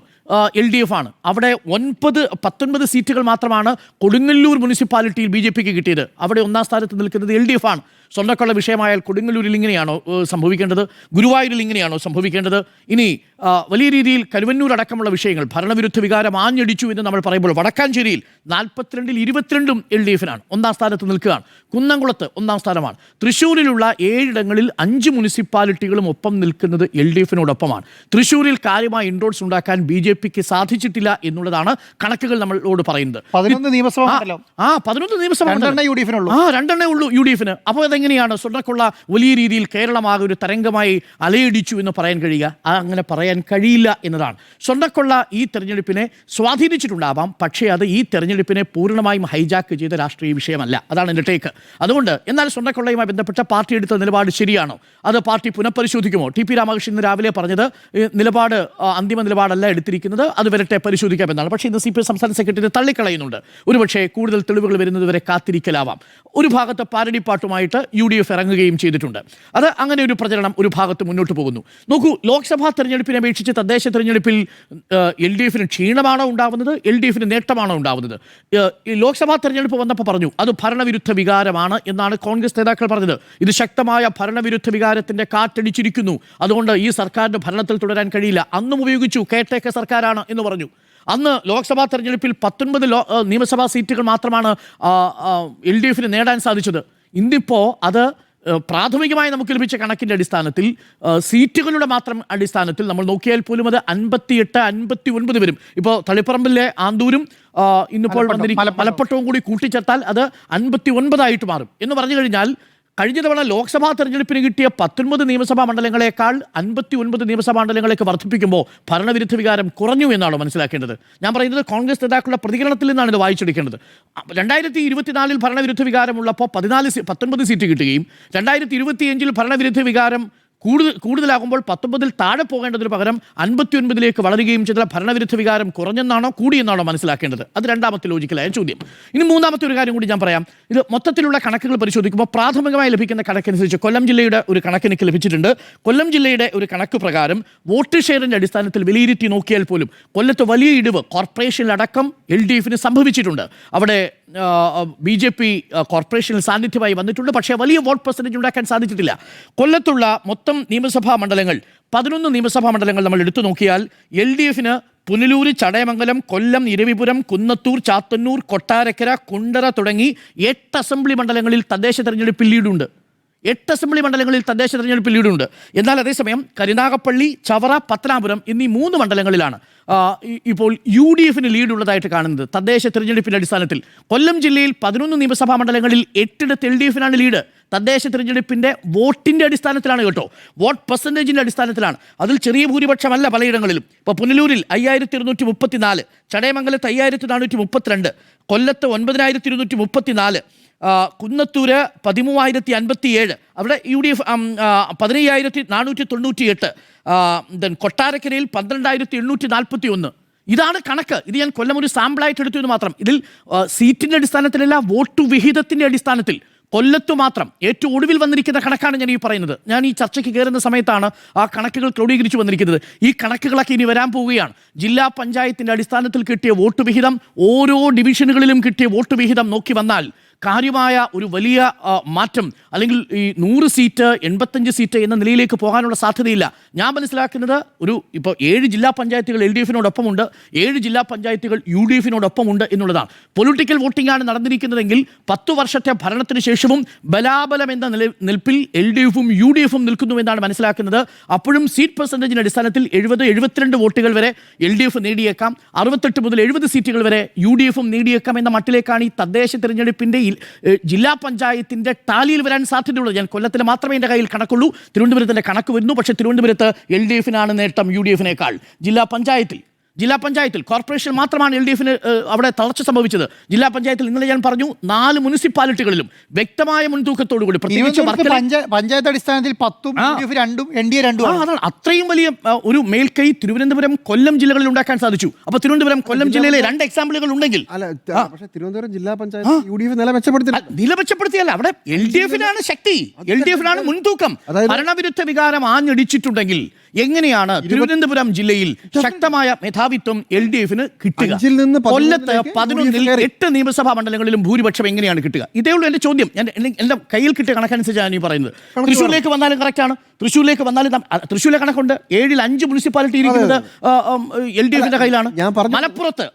LDF ആണ്. അവിടെ 19 സീറ്റുകൾ മാത്രമാണ് കൊടുങ്ങല്ലൂർ മുനിസിപ്പാലിറ്റിയിൽ BJPക്ക് കിട്ടിയത്. അവിടെ 1-ാം സ്ഥാനത്ത് നിൽക്കുന്നത് LDF ആണ്. സ്വർണ്ണക്കൊള്ള വിഷയമായാൽ കൊടുങ്ങല്ലൂരിൽ ഇങ്ങനെയാണോ സംഭവിക്കേണ്ടത്? ഗുരുവായൂരിൽ ഇങ്ങനെയാണോ സംഭവിക്കേണ്ടത്? ഇനി വലിയ രീതിയിൽ കരുവന്നൂർ അടക്കമുള്ള വിഷയങ്ങൾ ഭരണവിരുദ്ധ വികാരം ആഞ്ഞടിച്ചു എന്ന് നമ്മൾ പറയുമ്പോൾ വടക്കാഞ്ചേരിയിൽ 42-ൽ 22 LDFനാണ്, 1-ാം സ്ഥാനത്ത് നിൽക്കുകയാണ്. കുന്നംകുളത്ത് 1-ാം സ്ഥാനമാണ്. തൃശ്ശൂരിലുള്ള 7 ഇടങ്ങളിൽ 5 മുനിസിപ്പാലിറ്റികളും ഒപ്പം നിൽക്കുന്നത് LDFനോടൊപ്പമാണ്. തൃശ്ശൂരിൽ കാര്യമായ ഇൻഡോർസ് ഉണ്ടാക്കാൻ BJPക്ക് സാധിച്ചിട്ടില്ല എന്നുള്ളതാണ് കണക്കുകൾ നമ്മളോട് പറയുന്നത്. 11 നിയമസഭ മണ്ഡലം. 11 നിയമസഭ മണ്ഡലം 2 ഉള്ളൂ UDFന്. അപ്പോൾ അതെങ്ങനെയാണ് സ്വർണ്ണക്കൊള്ള വലിയ രീതിയിൽ കേരളമാകെ ഒരു തരംഗമായി അലയടിച്ചു എന്ന് പറയാൻ കഴിയുക? അങ്ങനെ പറയാൻ കഴിയില്ല എന്നതാണ്. സ്വർണ്ണക്കൊള്ള ഈ തെരഞ്ഞെടുപ്പിനെ സ്വാധീനിച്ചിട്ടുണ്ടാവാം, പക്ഷേ അത് ഈ തെരഞ്ഞെടുപ്പിനെ പൂർണ്ണമായും ഹൈജാക്ക് ചെയ്ത രാഷ്ട്രീയ വിഷയമല്ല. അതാണ് എൻ്റെ ടേക്ക്. അതുകൊണ്ട് എന്നാൽ സ്വർണ്ണക്കൊള്ളയുമായി ബന്ധപ്പെട്ട പാർട്ടി എടുത്ത നിലപാട് ശരിയാണോ? അത് പാർട്ടി പുനഃപരിശോധിക്കുമോ? TP രാമകൃഷ്ണൻ ഇന്ന് രാവിലെ പറഞ്ഞത് നിലപാട് അന്തിമ നിലപാടല്ല എടുത്തിരിക്കുന്നത്, അത് വരട്ടെ പരിശോധിക്കാമെന്നാണ്. പക്ഷേ ഇന്ന് CPM സംസ്ഥാന സെക്രട്ടറി തള്ളിക്കളയുന്നുണ്ട്. ഒരുപക്ഷേ കൂടുതൽ തെളിവുകൾ വരുന്നത് വരെ കാത്തിരിക്കലാവാം. ഒരു ഭാഗത്ത് പാരടിപ്പാട്ടുമായിട്ട് UDF ഇറങ്ങുകയും ചെയ്തിട്ടുണ്ട്. അത് അങ്ങനെ ഒരു പ്രചരണം ഒരു ഭാഗത്ത് മുന്നോട്ട് പോകുന്നു. നോക്കൂ, ലോക്സഭാ തെരഞ്ഞെടുപ്പിനെ അപേക്ഷിച്ച് തദ്ദേശ തെരഞ്ഞെടുപ്പിൽ LDFന് ക്ഷീണമാണോ ഉണ്ടാവുന്നത്, LDFന് നേട്ടമാണോ ഉണ്ടാവുന്നത്? ലോക്സഭാ തെരഞ്ഞെടുപ്പ് വന്നപ്പോൾ പറഞ്ഞു അത് ഭരണവിരുദ്ധ വികാരമാണ് എന്നാണ് കോൺഗ്രസ് നേതാക്കൾ പറഞ്ഞത്. ഇത് ശക്തമായ ഭരണവിരുദ്ധ വികാരത്തിൻ്റെ കാറ്റടിച്ചിരിക്കുന്നു, അതുകൊണ്ട് ഈ സർക്കാരിന് ഭരണത്തിൽ തുടരാൻ കഴിയില്ല. അന്നും ഉപയോഗിച്ചു കേട്ടേക്ക സർക്കാരാണ് എന്ന് പറഞ്ഞു. അന്ന് ലോക്സഭാ തെരഞ്ഞെടുപ്പിൽ 19 നിയമസഭാ സീറ്റുകൾ മാത്രമാണ് LDFന് നേടാൻ സാധിച്ചത്. ഇന്നിപ്പോൾ അത് പ്രാഥമികമായി നമുക്ക് ലഭിച്ച കണക്കിൻ്റെ അടിസ്ഥാനത്തിൽ സീറ്റുകളുടെ മാത്രം അടിസ്ഥാനത്തിൽ നമ്മൾ നോക്കിയാൽ പോലും അത് 58-59 വരും. ഇപ്പോൾ തളിപ്പറമ്പിലെ ആന്തൂരും ഇന്നിപ്പോൾ മലപ്പട്ടവും കൂടി കൂട്ടിച്ചേർത്താൽ അത് 59 ആയിട്ട് മാറും. എന്ന് പറഞ്ഞു കഴിഞ്ഞാൽ കഴിഞ്ഞ തവണ ലോക്സഭാ തെരഞ്ഞെടുപ്പിന് കിട്ടിയ 19 നിയമസഭാ മണ്ഡലങ്ങളെക്കാൾ 59 നിയമസഭാ മണ്ഡലങ്ങളേക്ക് വർദ്ധിപ്പിക്കുമ്പോൾ ഭരണവിരുദ്ധ വികാരം കുറഞ്ഞു എന്നാണോ മനസ്സിലാക്കേണ്ടത്? ഞാൻ പറയുന്നത് കോൺഗ്രസ് നേതാക്കളുടെ പ്രതികരണത്തിൽ നിന്നാണ് ഇത് വായിച്ചെടുക്കേണ്ടത്. 2024 ഭരണവിരുദ്ധ വികാരമുള്ളപ്പോൾ 19 സീറ്റ് കിട്ടുകയും 2025 ഭരണവിരുദ്ധ വികാരം കൂടുതലാകുമ്പോൾ 19 താഴെ പോകേണ്ടതിന് പകരം 59 വളരുകയും ചെയ്ത ഭരണവിരുദ്ധ വികാരം കുറഞ്ഞെന്നാണോ കൂടിയെന്നാണോ മനസ്സിലാക്കേണ്ടത്? അത് രണ്ടാമത്തെ ലോജിക്കലായ ചോദ്യം. ഇനി മൂന്നാമത്തെ ഒരു കാര്യം കൂടി ഞാൻ പറയാം. ഇത് മൊത്തത്തിലുള്ള കണക്കുകൾ പരിശോധിക്കുമ്പോൾ പ്രാഥമികമായി ലഭിക്കുന്ന കണക്കനുസരിച്ച് കൊല്ലം ജില്ലയുടെ ഒരു കണക്ക് എനിക്ക് ലഭിച്ചിട്ടുണ്ട്. കൊല്ലം ജില്ലയുടെ ഒരു കണക്ക് പ്രകാരം വോട്ട് ഷെയറിൻ്റെ അടിസ്ഥാനത്തിൽ വിലയിരുത്തി നോക്കിയാൽ പോലും കൊല്ലത്ത് വലിയ ഇടിവ് കോർപ്പറേഷനിലടക്കം LDFന് സംഭവിച്ചിട്ടുണ്ട്. അവിടെ BJP കോർപ്പറേഷനിൽ സാന്നിധ്യമായി വന്നിട്ടുണ്ട്. പക്ഷേ വലിയ വോട്ട് പെർസെൻറ്റേജ് ഉണ്ടാക്കാൻ സാധിച്ചിട്ടില്ല. കൊല്ലത്തുള്ള മൊത്തം നിയമസഭാ മണ്ഡലങ്ങൾ 11 നിയമസഭാ മണ്ഡലങ്ങൾ നമ്മൾ എടുത്തു നോക്കിയാൽ LDFന് പുനലൂർ, ചടയമംഗലം, കൊല്ലം, ഇരവിപുരം, കുന്നത്തൂർ, ചാത്തന്നൂർ, കൊട്ടാരക്കര, കുണ്ടറ തുടങ്ങി 8 അസംബ്ലി മണ്ഡലങ്ങളിൽ തദ്ദേശ തെരഞ്ഞെടുപ്പിൽ ലീഡുണ്ട്. 8 അസംബ്ലി മണ്ഡലങ്ങളിൽ തദ്ദേശ തെരഞ്ഞെടുപ്പിൽ ലീഡുണ്ട്. എന്നാൽ അതേസമയം കരുനാഗപ്പള്ളി, ചവറ, പത്തനാപുരം എന്നീ 3 മണ്ഡലങ്ങളിലാണ് ഇപ്പോൾ UDFന് ലീഡുള്ളതായിട്ട് കാണുന്നത് തദ്ദേശ തെരഞ്ഞെടുപ്പിൻ്റെ അടിസ്ഥാനത്തിൽ. കൊല്ലം ജില്ലയിൽ 11 നിയമസഭാ മണ്ഡലങ്ങളിൽ 8 LDFനാണ് ലീഡ്. തദ്ദേശ തെരഞ്ഞെടുപ്പിൻ്റെ വോട്ടിൻ്റെ അടിസ്ഥാനത്തിലാണ് കേട്ടോ, വോട്ട് പെർസെൻറ്റേജിൻ്റെ അടിസ്ഥാനത്തിലാണ്. അതിൽ ചെറിയ ഭൂരിപക്ഷമല്ല പലയിടങ്ങളിലും. ഇപ്പോൾ പുനലൂരിൽ 5234, ചടയമംഗലത്ത് 5432, കൊല്ലത്ത് 9234, കുന്നത്തൂര് 13057, അവിടെ UDF 15498, കൊട്ടാരക്കരയിൽ 12841. ഇതാണ് കണക്ക്. ഇത് ഞാൻ കൊല്ലം ഒരു സാമ്പിളായിട്ട് എടുത്തു എന്ന് മാത്രം. ഇതിൽ സീറ്റിൻ്റെ അടിസ്ഥാനത്തിലല്ല, വോട്ട് വിഹിതത്തിൻ്റെ അടിസ്ഥാനത്തിൽ കൊല്ലത്ത് മാത്രം ഏറ്റവും ഒടുവിൽ വന്നിരിക്കുന്ന കണക്കാണ് ഞാൻ ഈ പറയുന്നത്. ഞാൻ ഈ ചർച്ചയ്ക്ക് കയറുന്ന സമയത്താണ് ആ കണക്കുകൾ ക്രോഡീകരിച്ചു വന്നിരിക്കുന്നത്. ഈ കണക്കുകളൊക്കെ ഇനി വരാൻ പോവുകയാണ്. ജില്ലാ പഞ്ചായത്തിൻ്റെ അടിസ്ഥാനത്തിൽ കിട്ടിയ വോട്ട് വിഹിതം, ഓരോ ഡിവിഷനുകളിലും കിട്ടിയ വോട്ട് വിഹിതം നോക്കി വന്നാൽ കാര്യമായ ഒരു വലിയ മാറ്റം, അല്ലെങ്കിൽ ഈ 100 സീറ്റ് 85 സീറ്റ് എന്ന നിലയിലേക്ക് പോകാനുള്ള സാധ്യതയില്ല. ഞാൻ മനസ്സിലാക്കുന്നത് ഇപ്പോൾ 7 ജില്ലാ പഞ്ചായത്തുകൾ LDFനോടൊപ്പമുണ്ട്, 7 ജില്ലാ പഞ്ചായത്തുകൾ UDFനോടൊപ്പമുണ്ട് എന്നുള്ളതാണ്. പൊളിറ്റിക്കൽ വോട്ടിംഗ് ആണ് നടന്നിരിക്കുന്നതെങ്കിൽ 10 വർഷത്തെ ഭരണത്തിന് ശേഷവും ബലാബലം എന്ന നിൽപ്പിൽ LDFും UDFും നിൽക്കുന്നുവെന്നാണ് മനസ്സിലാക്കുന്നത്. അപ്പോഴും സീറ്റ് പെർസെൻറ്റേജിൻ്റെ അടിസ്ഥാനത്തിൽ 70-72 വോട്ടുകൾ വരെ LDF നേടിയേക്കാം, 68 മുതൽ 70 സീറ്റുകൾ വരെ UDFും നേടിയേക്കാം എന്ന മട്ടിലേക്കാണ് ഈ തദ്ദേശ തിരഞ്ഞെടുപ്പിൻ്റെ ജില്ലാ പഞ്ചായത്തിന്റെ ടാലിയിൽ വരാൻ സാധ്യതയുള്ളത്. ഞാൻ കൊല്ലത്തിൽ മാത്രമേ എൻ്റെ കയ്യിൽ കണക്കുള്ളൂ. തിരുവനന്തപുരത്തിൻ്റെ കണക്ക് വരുന്നു. പക്ഷേ തിരുവനന്തപുരത്ത് LDFനാണ് നേട്ടം UDFനേക്കാൾ. ജില്ലാ പഞ്ചായത്തിൽ കോർപ്പറേഷൻ മാത്രമാണ് LDFന് അവിടെ തളർച്ച സംഭവിച്ചത്. ജില്ലാ പഞ്ചായത്തിൽ ഇന്നലെ ഞാൻ പറഞ്ഞു 4 മുനിസിപ്പാലിറ്റികളിലും വ്യക്തമായ മുൻതൂക്കത്തോടുകൂടി, പ്രത്യേകിച്ച് പഞ്ചായത്ത് അടിസ്ഥാനത്തിൽ 10ഉം UDF 2ഉം NDA 2ഉം അതാണ് അത്രയും വലിയ ഒരു മേൽക്കൈ തിരുവനന്തപുരം, കൊല്ലം ജില്ലകളിൽ ഉണ്ടാക്കാൻ സാധിച്ചു. അപ്പോൾ തിരുവനന്തപുരം, കൊല്ലം ജില്ലയിലെ 2 എക്സാമ്പിളുകൾ ഉണ്ടെങ്കിൽ, പക്ഷേ തിരുവനന്തപുരം ജില്ലാ പഞ്ചായത്ത് UDF നില മെച്ചപ്പെടുത്തിയല്ല, അവിടെ LDFനാണ് ശക്തി, LDFനാണ് മുൻതൂക്കം. ഭരണവിരുദ്ധ വികാരം ആഞ്ഞടിച്ചിട്ടുണ്ടെങ്കിൽ എങ്ങനെയാണ് തിരുവനന്തപുരം ജില്ലയിൽ ശക്തമായ മേധാവിത്വം LDFന് കിട്ടുക? കൊല്ലത്ത് 11-ൽ 8 നിയമസഭാ മണ്ഡലങ്ങളിലും ഭൂരിപക്ഷം എങ്ങനെയാണ് കിട്ടുക? ഇതേ ഉള്ളൂ എൻ്റെ ചോദ്യം. എൻ്റെ കയ്യിൽ കിട്ടിയ കണക്കനുസരിച്ചാണ് ഈ പറയുന്നത്. തൃശ്ശൂരിലേക്ക് വന്നാലും കറക്റ്റാണ്. തൃശ്ശൂരിലെ കണക്കുണ്ട്. 7-ൽ 5 മുനിസിപ്പാലിറ്റി ഇരിക്കുന്നത് LDFന്റെ കയ്യിലാണ്. മലപ്പുറത്ത്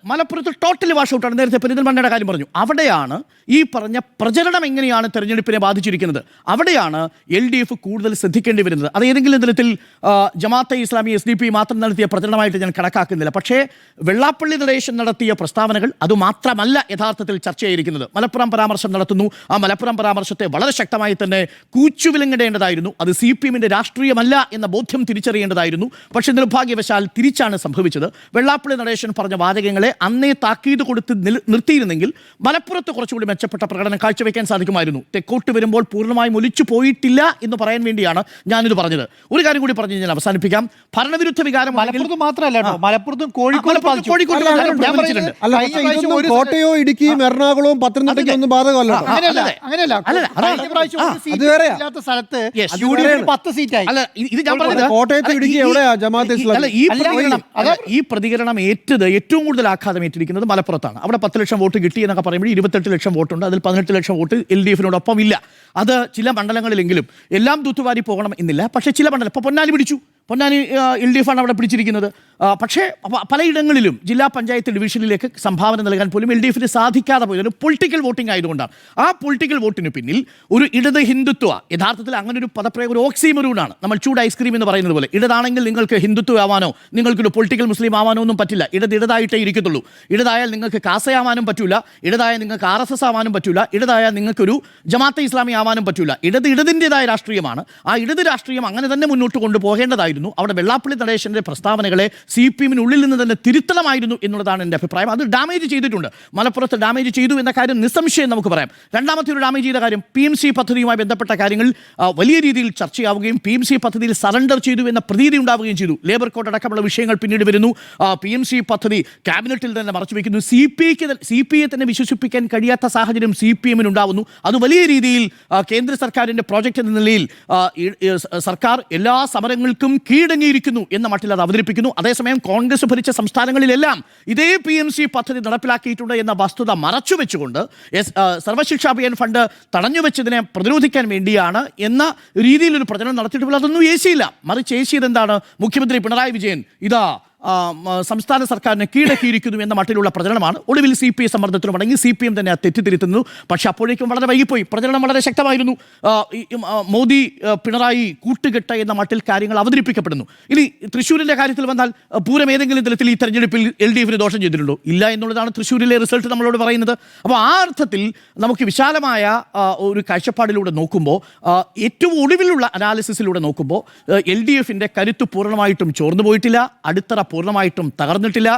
ടോട്ടലി വാഷ് ഔട്ടാണ്. നേരത്തെ പെരിന്തൽമണ്ണയുടെ കാര്യം പറഞ്ഞു. അവിടെയാണ് ഈ പറഞ്ഞ പ്രചരണം എങ്ങനെയാണ് തെരഞ്ഞെടുപ്പിനെ ബാധിച്ചിരിക്കുന്നത്. അവിടെയാണ് LDF കൂടുതൽ ശ്രദ്ധിക്കേണ്ടി വരുന്നത്. അത് ഏതെങ്കിലും തരത്തിൽ ജമാഅത്തെ ഇസ്ലാമി SDP മാത്രം നടത്തിയ പ്രചരണമായിട്ട് ഞാൻ കണക്കാക്കുന്നില്ല. പക്ഷേ വെള്ളാപ്പള്ളി നടേശൻ നടത്തിയ പ്രസ്താവനകൾ അതുമാത്രമല്ല യഥാർത്ഥത്തിൽ ചർച്ചയായിരിക്കുന്നത്. മലപ്പുറം പരാമർശം നടത്തുന്നു. ആ മലപ്പുറം പരാമർശത്തെ വളരെ ശക്തമായി തന്നെ കൂച്ചുവിലങ്ങിടേണ്ടതായിരുന്നു. അത് CPMന്റെ രാഷ്ട്രീയമല്ല എന്ന ബോധ്യം തിരിച്ചറിയേണ്ടതായിരുന്നു. പക്ഷേ നിർഭാഗ്യവശാൽ തിരിച്ചാണ് സംഭവിച്ചത്. വെള്ളാപ്പള്ളി നടേശൻ പറഞ്ഞ വാചകങ്ങളെ അന്നേ താക്കീത് കൊടുത്ത് നിർത്തിയിരുന്നെങ്കിൽ മലപ്പുറത്ത് കുറച്ചുകൂടി മെച്ചപ്പെട്ട പ്രകടനം കാഴ്ചവെക്കാൻ സാധിക്കുമായിരുന്നു. തെക്കോട്ട് വരുമ്പോൾ പൂർണ്ണമായും ഒലിച്ചു പോയിട്ടില്ല എന്ന് പറയാൻ വേണ്ടിയാണ് ഞാനിത് പറഞ്ഞത്. ഒരു കാര്യം കൂടി പറഞ്ഞ് ഞാൻ അവസാനിപ്പിക്കാം. ഭരണവിരുദ്ധ വികാരം മലപ്പുറത്ത് മാത്രമല്ല, മലപ്പുറത്തും കോഴിക്കോട് കോട്ടയോ ഇടുക്കിയും എറണാകുളവും പത്തനംതിട്ടയ്ക്കും ഒന്നും ബാധകമല്ല. സ്ഥലത്ത് UDF 10 സീറ്റായി. ഇത് ഞാൻ പറഞ്ഞത് കോട്ടയത്ത് ഇടുക്കി എവിടെയാ ജമാഅത്തെ ഇസ്ലാമി? ഈ പ്രതികരണം ഏറ്റത് ഏറ്റവും കൂടുതൽ ആഘാതം ഏറ്റിരിക്കുന്നത് മലപ്പുറത്താണ്. അവിടെ 10 ലക്ഷം വോട്ട് കിട്ടി എന്നൊക്കെ പറയുമ്പോൾ 28 ലക്ഷം വോട്ടുണ്ട്. അതിൽ 18 ലക്ഷം വോട്ട് LDFനോടൊപ്പം ഇല്ല. അത് ചില മണ്ഡലങ്ങളിലെങ്കിലും എല്ലാം തൂത്തുവാരി പോകണം എന്നില്ല. പക്ഷേ ചില മണ്ഡലം, ഇപ്പോൾ പൊന്നാനി പിടിച്ചു, പൊന്നാനി LDF ആണ് അവിടെ പിടിച്ചിരിക്കുന്നത്. പക്ഷേ പലയിടങ്ങളിലും ജില്ലാ പഞ്ചായത്ത് ഡിവിഷനിലേക്ക് സംഭാവന നൽകാൻ പോലും LDF-ന് സാധിക്കാതെ പോയത് ഒരു പൊളിറ്റിക്കൽ വോട്ടിംഗ് ആയതുകൊണ്ടാണ്. ആ പൊളിറ്റിക്കൽ വോട്ടിന് പിന്നിൽ ഒരു ഇടത് ഹിന്ദുത്വ, യഥാർത്ഥത്തിൽ അങ്ങനെ ഒരു പദപ്രയോഗം ഒരു ഓക്സിമറൂണാണ്. നമ്മൾ ചൂട് ഐസ്ക്രീം എന്ന് പറയുന്നത് പോലെ, ഇടതാണെങ്കിൽ നിങ്ങൾക്ക് ഹിന്ദുത്വ ആവാനോ നിങ്ങൾക്കൊരു പൊളിറ്റിക്കൽ മുസ്ലിം ആവാനോ ഒന്നും പറ്റില്ല. ഇടതായിട്ടേ ഇരിക്കത്തുള്ളൂ. ഇടതായാൽ നിങ്ങൾക്ക് കാസയാവാനും പറ്റൂല, ഇടതായാൽ നിങ്ങൾക്ക് RSS ആവാനും പറ്റൂല, ഇടതായാൽ നിങ്ങൾക്കൊരു ജമാഅത്തെ ഇസ്ലാമി ആവാനും പറ്റൂല. ഇടതിൻ്റെതായ രാഷ്ട്രീയമാണ്. ആ ഇടത് രാഷ്ട്രീയം അങ്ങനെ തന്നെ മുന്നോട്ട് കൊണ്ടുപോകേണ്ടതായിരുന്നു. അവിടെ വെള്ളാപ്പള്ളി നടേശന്റെ പ്രസ്താവനകളെ CPM-നുള്ളിൽ നിന്ന് തന്നെ തിരുത്തണമായിരുന്നു എന്നുള്ളതാണ് എൻ്റെ അഭിപ്രായം. അത് ഡാമേജ് ചെയ്തിട്ടുണ്ട്. മലപ്പുറത്ത് ഡാമേജ് ചെയ്തു എന്ന കാര്യം നിസ്സംശയം നമുക്ക് പറയാം. രണ്ടാമത്തെ ഒരു ഡാമേജ് ചെയ്ത കാര്യം PMC പദ്ധതിയുമായി ബന്ധപ്പെട്ട കാര്യങ്ങൾ വലിയ രീതിയിൽ ചർച്ചയാവുകയും PMC പദ്ധതിയിൽ സറണ്ടർ ചെയ്തു എന്ന പ്രതീതി ഉണ്ടാവുകയും ചെയ്തു. ലേബർ കോഡ് അടക്കമുള്ള വിഷയങ്ങൾ പിന്നീട് വരുന്നു. PMC പദ്ധതി ക്യാബിനറ്റിൽ തന്നെ മറച്ചു വയ്ക്കുന്നു. CPI തന്നെ വിശ്വസിപ്പിക്കാൻ കഴിയാത്ത സാഹചര്യം CPM-ന് ഉണ്ടാവുന്നു. അത് വലിയ രീതിയിൽ കേന്ദ്ര സർക്കാരിൻ്റെ പ്രോജക്റ്റ് എന്ന നിലയിൽ സർക്കാർ എല്ലാ സമരങ്ങൾക്കും കീഴടങ്ങിയിരിക്കുന്നു എന്ന മട്ടിൽ അത് അവതരിപ്പിക്കുന്നു. അതേസമയം കോൺഗ്രസ് ഭരിച്ച സംസ്ഥാനങ്ങളിലെല്ലാം ഇതേ PMC പദ്ധതി നടപ്പിലാക്കിയിട്ടുണ്ട് എന്ന വസ്തുത മറച്ചു വെച്ചുകൊണ്ട് സർവശിക്ഷാ അഭിയാൻ ഫണ്ട് തടഞ്ഞുവെച്ചതിനെ പ്രതിരോധിക്കാൻ വേണ്ടിയാണ് എന്ന രീതിയിലൊരു പ്രചരണം നടത്തിയിട്ടുള്ള അതൊന്നും ഏശിയില്ല. മറിച്ച് ഏശിയത് എന്താണ്? മുഖ്യമന്ത്രി പിണറായി വിജയൻ ഇതാ സംസ്ഥാന സർക്കാരിനെ കീഴടക്കിയിരിക്കുന്നു എന്ന മട്ടിലുള്ള പ്രചരണമാണ്. ഒടുവിൽ CPI സമ്മർദ്ദത്തിലും അടങ്ങി CPM തന്നെ തെറ്റിദ്ധരുത്തുന്നു. പക്ഷെ അപ്പോഴേക്കും വളരെ വൈകിപ്പോയി. പ്രചരണം വളരെ ശക്തമായിരുന്നു. മോദി പിണറായി കൂട്ടുകെട്ട് എന്ന മട്ടിൽ കാര്യങ്ങൾ അവതരിപ്പിക്കപ്പെടുന്നു. ഇനി തൃശ്ശൂരിൻ്റെ കാര്യത്തിൽ വന്നാൽ പൂരം ഏതെങ്കിലും തരത്തിൽ ഈ തെരഞ്ഞെടുപ്പിൽ LDF-ന് ദോഷം ചെയ്തിട്ടുണ്ടോ? ഇല്ല എന്നുള്ളതാണ് തൃശ്ശൂരിലെ റിസൾട്ട് നമ്മളോട് പറയുന്നത്. അപ്പോൾ ആ അർത്ഥത്തിൽ നമുക്ക് വിശാലമായ ഒരു കാഴ്ചപ്പാടിലൂടെ നോക്കുമ്പോൾ, ഏറ്റവും ഒടുവിലുള്ള അനാലിസിസിലൂടെ നോക്കുമ്പോൾ LDF-ന്റെ കരുത്ത് പൂർണ്ണമായിട്ടും ചോർന്നു പോയിട്ടില്ല, അടിത്തറ പൂർണ്ണമായിട്ടും തകർന്നിട്ടില്ല.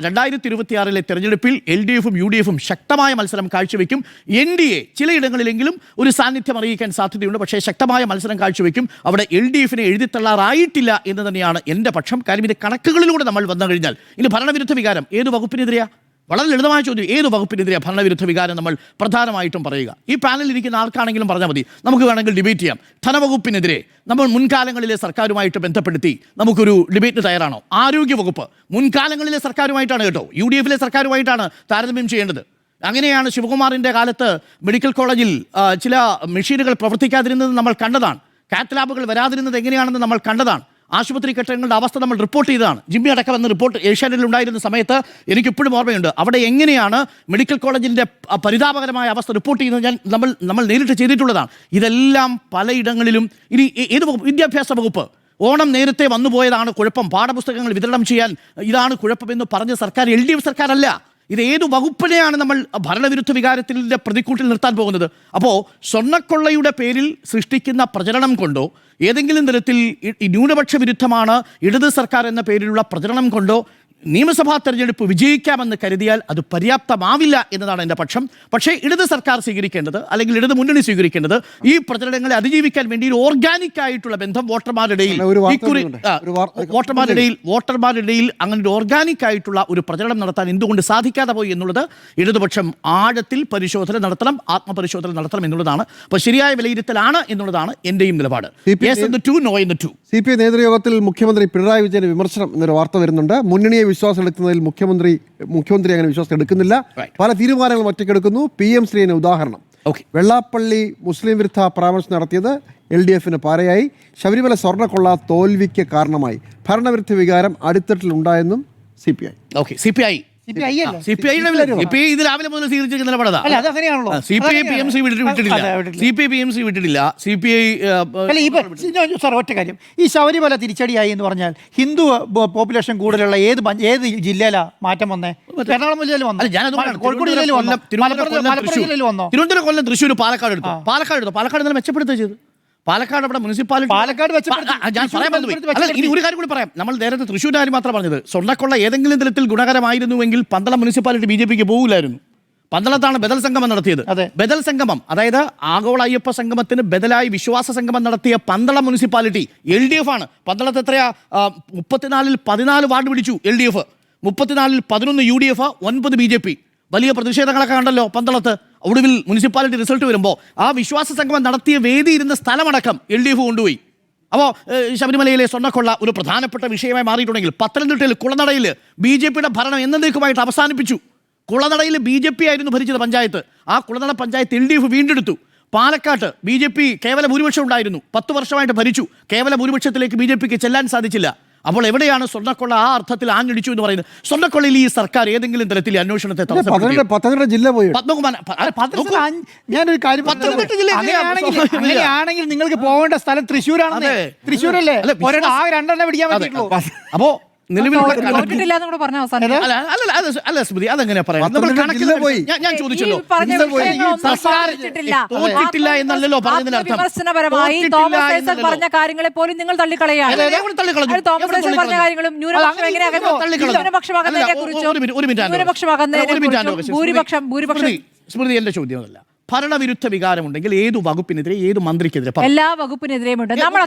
2026 തെരഞ്ഞെടുപ്പിൽ LDF-ഉം UDF-ഉം ശക്തമായ മത്സരം കാഴ്ചവെക്കും. NDA ചിലയിടങ്ങളിലെങ്കിലും ഒരു സാന്നിധ്യം അറിയിക്കാൻ സാധ്യതയുണ്ട്. പക്ഷേ ശക്തമായ മത്സരം കാഴ്ചവെക്കും. അവിടെ LDF-നെ എഴുതിത്തള്ളാറായിട്ടില്ല എന്ന് തന്നെയാണ് എൻ്റെ പക്ഷം. കാര്യം ഇത് കണക്കുകളിലൂടെ നമ്മൾ വന്നു കഴിഞ്ഞാൽ, ഇനി ഭരണവിരുദ്ധ വികാരം ഏത് വകുപ്പിനെതിരെയാണ്? വളരെ ലളിതമായ ചോദ്യം, ഏത് വകുപ്പിനെതിരെയാണ് ഭരണവിരുദ്ധ വികാരം നമ്മൾ പ്രധാനമായിട്ടും പറയുക? ഈ പാനലിൽ ഇരിക്കുന്ന ആർക്കാണെങ്കിലും പറഞ്ഞാൽ മതി, നമുക്ക് വേണമെങ്കിൽ ഡിബേറ്റ് ചെയ്യാം. ധനവകുപ്പിനെതിരെ നമ്മൾ മുൻകാലങ്ങളിലെ സർക്കാരുമായിട്ട് ബന്ധപ്പെടുത്തി നമുക്കൊരു ഡിബേറ്റ് തയ്യാറാണോ? ആരോഗ്യവകുപ്പ് മുൻകാലങ്ങളിലെ സർക്കാരുമായിട്ടാണ് കേട്ടോ, UDF-ലെ സർക്കാരുമായിട്ടാണ് താരതമ്യം ചെയ്യേണ്ടത്. അങ്ങനെയാണ് ശിവകുമാറിൻ്റെ കാലത്ത് മെഡിക്കൽ കോളേജിൽ ചില മെഷീനുകൾ പ്രവർത്തിക്കാതിരുന്നത് നമ്മൾ കണ്ടതാണ്. കാത്ത് ലാബുകൾ വരാതിരുന്നത് എങ്ങനെയാണെന്ന് നമ്മൾ കണ്ടതാണ്. ആശുപത്രി കെട്ടിടങ്ങളുടെ അവസ്ഥ നമ്മൾ റിപ്പോർട്ട് ചെയ്തതാണ്. ജിമ്മി അടക്കം എന്ന റിപ്പോർട്ട് ഏഷ്യാനെറ്റിൽ ഉണ്ടായിരുന്ന സമയത്ത് എനിക്കിപ്പോഴും ഓർമ്മയുണ്ട്. അവിടെ എങ്ങനെയാണ് മെഡിക്കൽ കോളേജിൻ്റെ പരിതാപകരമായ അവസ്ഥ റിപ്പോർട്ട് ചെയ്യുന്നത് നമ്മൾ നേരിട്ട് ചെയ്തിട്ടുള്ളതാണ്. ഇതെല്ലാം പലയിടങ്ങളിലും. ഇനി ഏത് വകുപ്പ്? വിദ്യാഭ്യാസ വകുപ്പ്. ഓണം നേരത്തെ വന്നുപോയതാണ് കുഴപ്പം, പാഠപുസ്തകങ്ങൾ വിതരണം ചെയ്യാൻ ഇതാണ് കുഴപ്പമെന്ന് പറഞ്ഞ സർക്കാർ LDF സർക്കാരല്ല. ഇത് ഏതു വകുപ്പിനെയാണ് നമ്മൾ ഭരണവിരുദ്ധ വികാരത്തിൻ്റെ പ്രതിക്കൂട്ടിൽ നിർത്താൻ പോകുന്നത്? അപ്പോൾ സ്വർണ്ണക്കൊള്ളയുടെ പേരിൽ സൃഷ്ടിക്കുന്ന പ്രചരണം കൊണ്ടോ, ഏതെങ്കിലും തരത്തിൽ ന്യൂനപക്ഷ വിരുദ്ധമാണ് ഇടത് സർക്കാർ എന്ന പേരിലുള്ള പ്രചരണം കൊണ്ടോ നിയമസഭാ തെരഞ്ഞെടുപ്പ് വിജയിക്കാമെന്ന് കരുതിയാൽ അത് പര്യാപ്തമാവില്ല എന്നതാണ് എൻ്റെ പക്ഷം. പക്ഷേ ഇടത് സർക്കാർ സ്വീകരിക്കേണ്ടത്, അല്ലെങ്കിൽ ഇടത് മുന്നണി സ്വീകരിക്കേണ്ടത്, ഈ പ്രചരണങ്ങളെ അതിജീവിക്കാൻ വേണ്ടി ഒരു ഓർഗാനിക് ആയിട്ടുള്ള ബന്ധം വോട്ടർമാരുടെ ഇടയിൽ അങ്ങനെ ഒരു ഓർഗാനിക് ആയിട്ടുള്ള ഒരു പ്രചരണം നടത്താൻ എന്തുകൊണ്ട് സാധിക്കാതെ പോയി എന്നുള്ളത് ഇടതുപക്ഷം ആഴത്തിൽ പരിശോധന നടത്തണം, ആത്മപരിശോധന നടത്തണം എന്നുള്ളതാണ്. അപ്പോൾ ശരിയായ വിലയിരുത്തലാണ് എന്നുള്ളതാണ് എൻ്റെയും നിലപാട്. CPI നേതൃയോഗത്തിൽ മുഖ്യമന്ത്രി പിണറായി വിജയന് വിമർശനം എന്നൊരു വാർത്ത വരുന്നുണ്ട്. മുന്നണിയെ വിശ്വാസം എടുക്കുന്നതിൽ മുഖ്യമന്ത്രി അങ്ങനെ വിശ്വാസം എടുക്കുന്നില്ല. പല തീരുമാനങ്ങളും ഒറ്റയ്ക്കെടുക്കുന്നു. PM ശ്രീന് ഉദാഹരണം. വെള്ളാപ്പള്ളി മുസ്ലിം വിരുദ്ധ പരാമർശം നടത്തിയത് LDF-ന് പാരയായി. ശബരിമല സ്വർണ്ണക്കൊള്ള തോൽവിക്ക് കാരണമായി. ഭരണവിരുദ്ധ വികാരം അടിത്തട്ടിലുണ്ടായെന്നും CPI. ഇത് രാവിലെ മുതൽ സ്വീകരിച്ചിരിക്കുന്ന നിലപാടാ. CPI PMC വിട്ടിട്ടില്ല. സാർ ഒറ്റ കാര്യം, ഈ ശബരിമല തിരിച്ചടിയായി എന്ന് പറഞ്ഞാൽ ഹിന്ദു പോപ്പുലേഷൻ കൂടുതലുള്ള ഏത് ജില്ലയിലാണ് മാറ്റം വന്നേ? എറണാകുളം ജില്ലയിൽ വന്നു, കോഴിക്കോട് ജില്ലയിൽ വന്നു, മലപ്പുറം ജില്ലയിൽ വന്നു, തിരുവനന്തപുരം, കൊല്ലം, തൃശ്ശൂർ, പാലക്കാട് എടുത്തു. പാലക്കാട് ഇന്നലെ മെച്ചപ്പെടുത്തുക ചെയ്തു. പാലക്കാട് അവിടെ മുനിസിപ്പാലിറ്റി ഇനി ഒരു കാര്യം കൂടി പറയാം. നമ്മൾ നേരത്തെ തൃശ്ശൂർ മാത്രം പറഞ്ഞത്. സ്വർണ്ണക്കൊള്ള ഏതെങ്കിലും തരത്തിൽ ഗുണകരമായിരുന്നുവെങ്കിൽ പന്തളം മുനിസിപ്പാലിറ്റി BJP-ക്ക് പോകില്ലായിരുന്നു. പന്തളത്താണ് ബദൽ സംഗമം നടത്തിയത്. ബദൽ സംഗമം, അതായത് ആഗോള അയ്യപ്പ സംഗമത്തിന് ബദലായി വിശ്വാസ സംഗമം നടത്തിയ പന്തളം മുനിസിപ്പാലിറ്റി LDF ആണ്. പന്തളത്ത് എത്രയാ? 34-ൽ 14 വാർഡ് പിടിച്ചു LDF, 34-ൽ 11 UDF, 9 BJP. വലിയ പ്രതിഷേധങ്ങളൊക്കെ കണ്ടല്ലോ പന്തളത്ത്. ഒടുവിൽ മുനിസിപ്പാലിറ്റി റിസൾട്ട് വരുമ്പോൾ ആ വിശ്വാസ സംഗമം നടത്തിയ വേദി ഇരുന്ന സ്ഥലമടക്കം LDF കൊണ്ടുപോയി. അപ്പോൾ ശബരിമലയിലെ സ്വർണ്ണക്കൊള്ള ഒരു പ്രധാനപ്പെട്ട വിഷയമായി മാറിയിട്ടുണ്ടെങ്കിൽ പത്തനംതിട്ടയിൽ കുളനടയിൽ BJP-യുടെ ഭരണം എന്നേക്കുമായിട്ട് അവസാനിപ്പിച്ചു. കുളനടയിൽ BJP ആയിരുന്നു ഭരിച്ചത് പഞ്ചായത്ത്. ആ കുളനട പഞ്ചായത്ത് LDF വീണ്ടെടുത്തു. പാലക്കാട്ട് BJP കേവല ഭൂരിപക്ഷം ഉണ്ടായിരുന്നു, 10 വർഷമായിട്ട് ഭരിച്ചു. കേവല ഭൂരിപക്ഷത്തിലേക്ക് BJP-ക്ക് ചെല്ലാൻ സാധിച്ചില്ല. അപ്പോൾ എവിടെയാണ് സ്വർണ്ണക്കൊള്ള ആ അർത്ഥത്തിൽ ആഞ്ഞടിച്ചു എന്ന് പറയുന്നത്? സ്വർണ്ണക്കൊള്ളയിൽ ഈ സർക്കാർ ഏതെങ്കിലും തരത്തിൽ ഈ അന്വേഷണത്തെ തടസ്സപ്പെടുത്തിയോ? പത്തനംതിട്ട ജില്ല പോയി ഞാനൊരു കാര്യം പത്തനംതിട്ട ജില്ലയിൽ അങ്ങനെയാണെങ്കിൽ നിങ്ങൾക്ക് പോകേണ്ട സ്ഥലം തൃശ്ശൂരാണ്. തൃശ്ശൂരല്ലേ? ആ രണ്ടെണ്ണം പിടിക്കാൻ പറ്റിയിട്ടുള്ളൂ. അപ്പോ നിലവിലുള്ള തോറ്റിട്ടില്ല എന്ന് കൂടെ പറഞ്ഞ അവസാനം അല്ല സ്മൃതി, അതെങ്ങനെയാ പറയുന്നത്? ഞാൻ ചോദിച്ചല്ലോ, തോറ്റിട്ടില്ല എന്നല്ലല്ലോ പറഞ്ഞതിന്റെ അർത്ഥം. വിമർശനപരമായി തോമസ് ഐസക് പറഞ്ഞ കാര്യങ്ങളെ പോലും നിങ്ങൾ തള്ളിക്കളയാണ്. തോമസ് ഐസക് പറഞ്ഞ കാര്യങ്ങളും ന്യൂനപക്ഷം എങ്ങനെയാകുന്നു, ന്യൂനപക്ഷമാകുന്നതിനെ കുറിച്ചും ഭൂരിപക്ഷം സ്മൃതി, എന്റെ ചോദ്യം അതല്ല. ഭരണവിരുദ്ധ വികാരമുണ്ടെങ്കിൽ ഏതു വകുപ്പിനെതിരെ, ഏതു മന്ത്രിക്കെതിരെ? എല്ലാ വകുപ്പിനെതിരെയും ഉണ്ട്. നമ്മൾ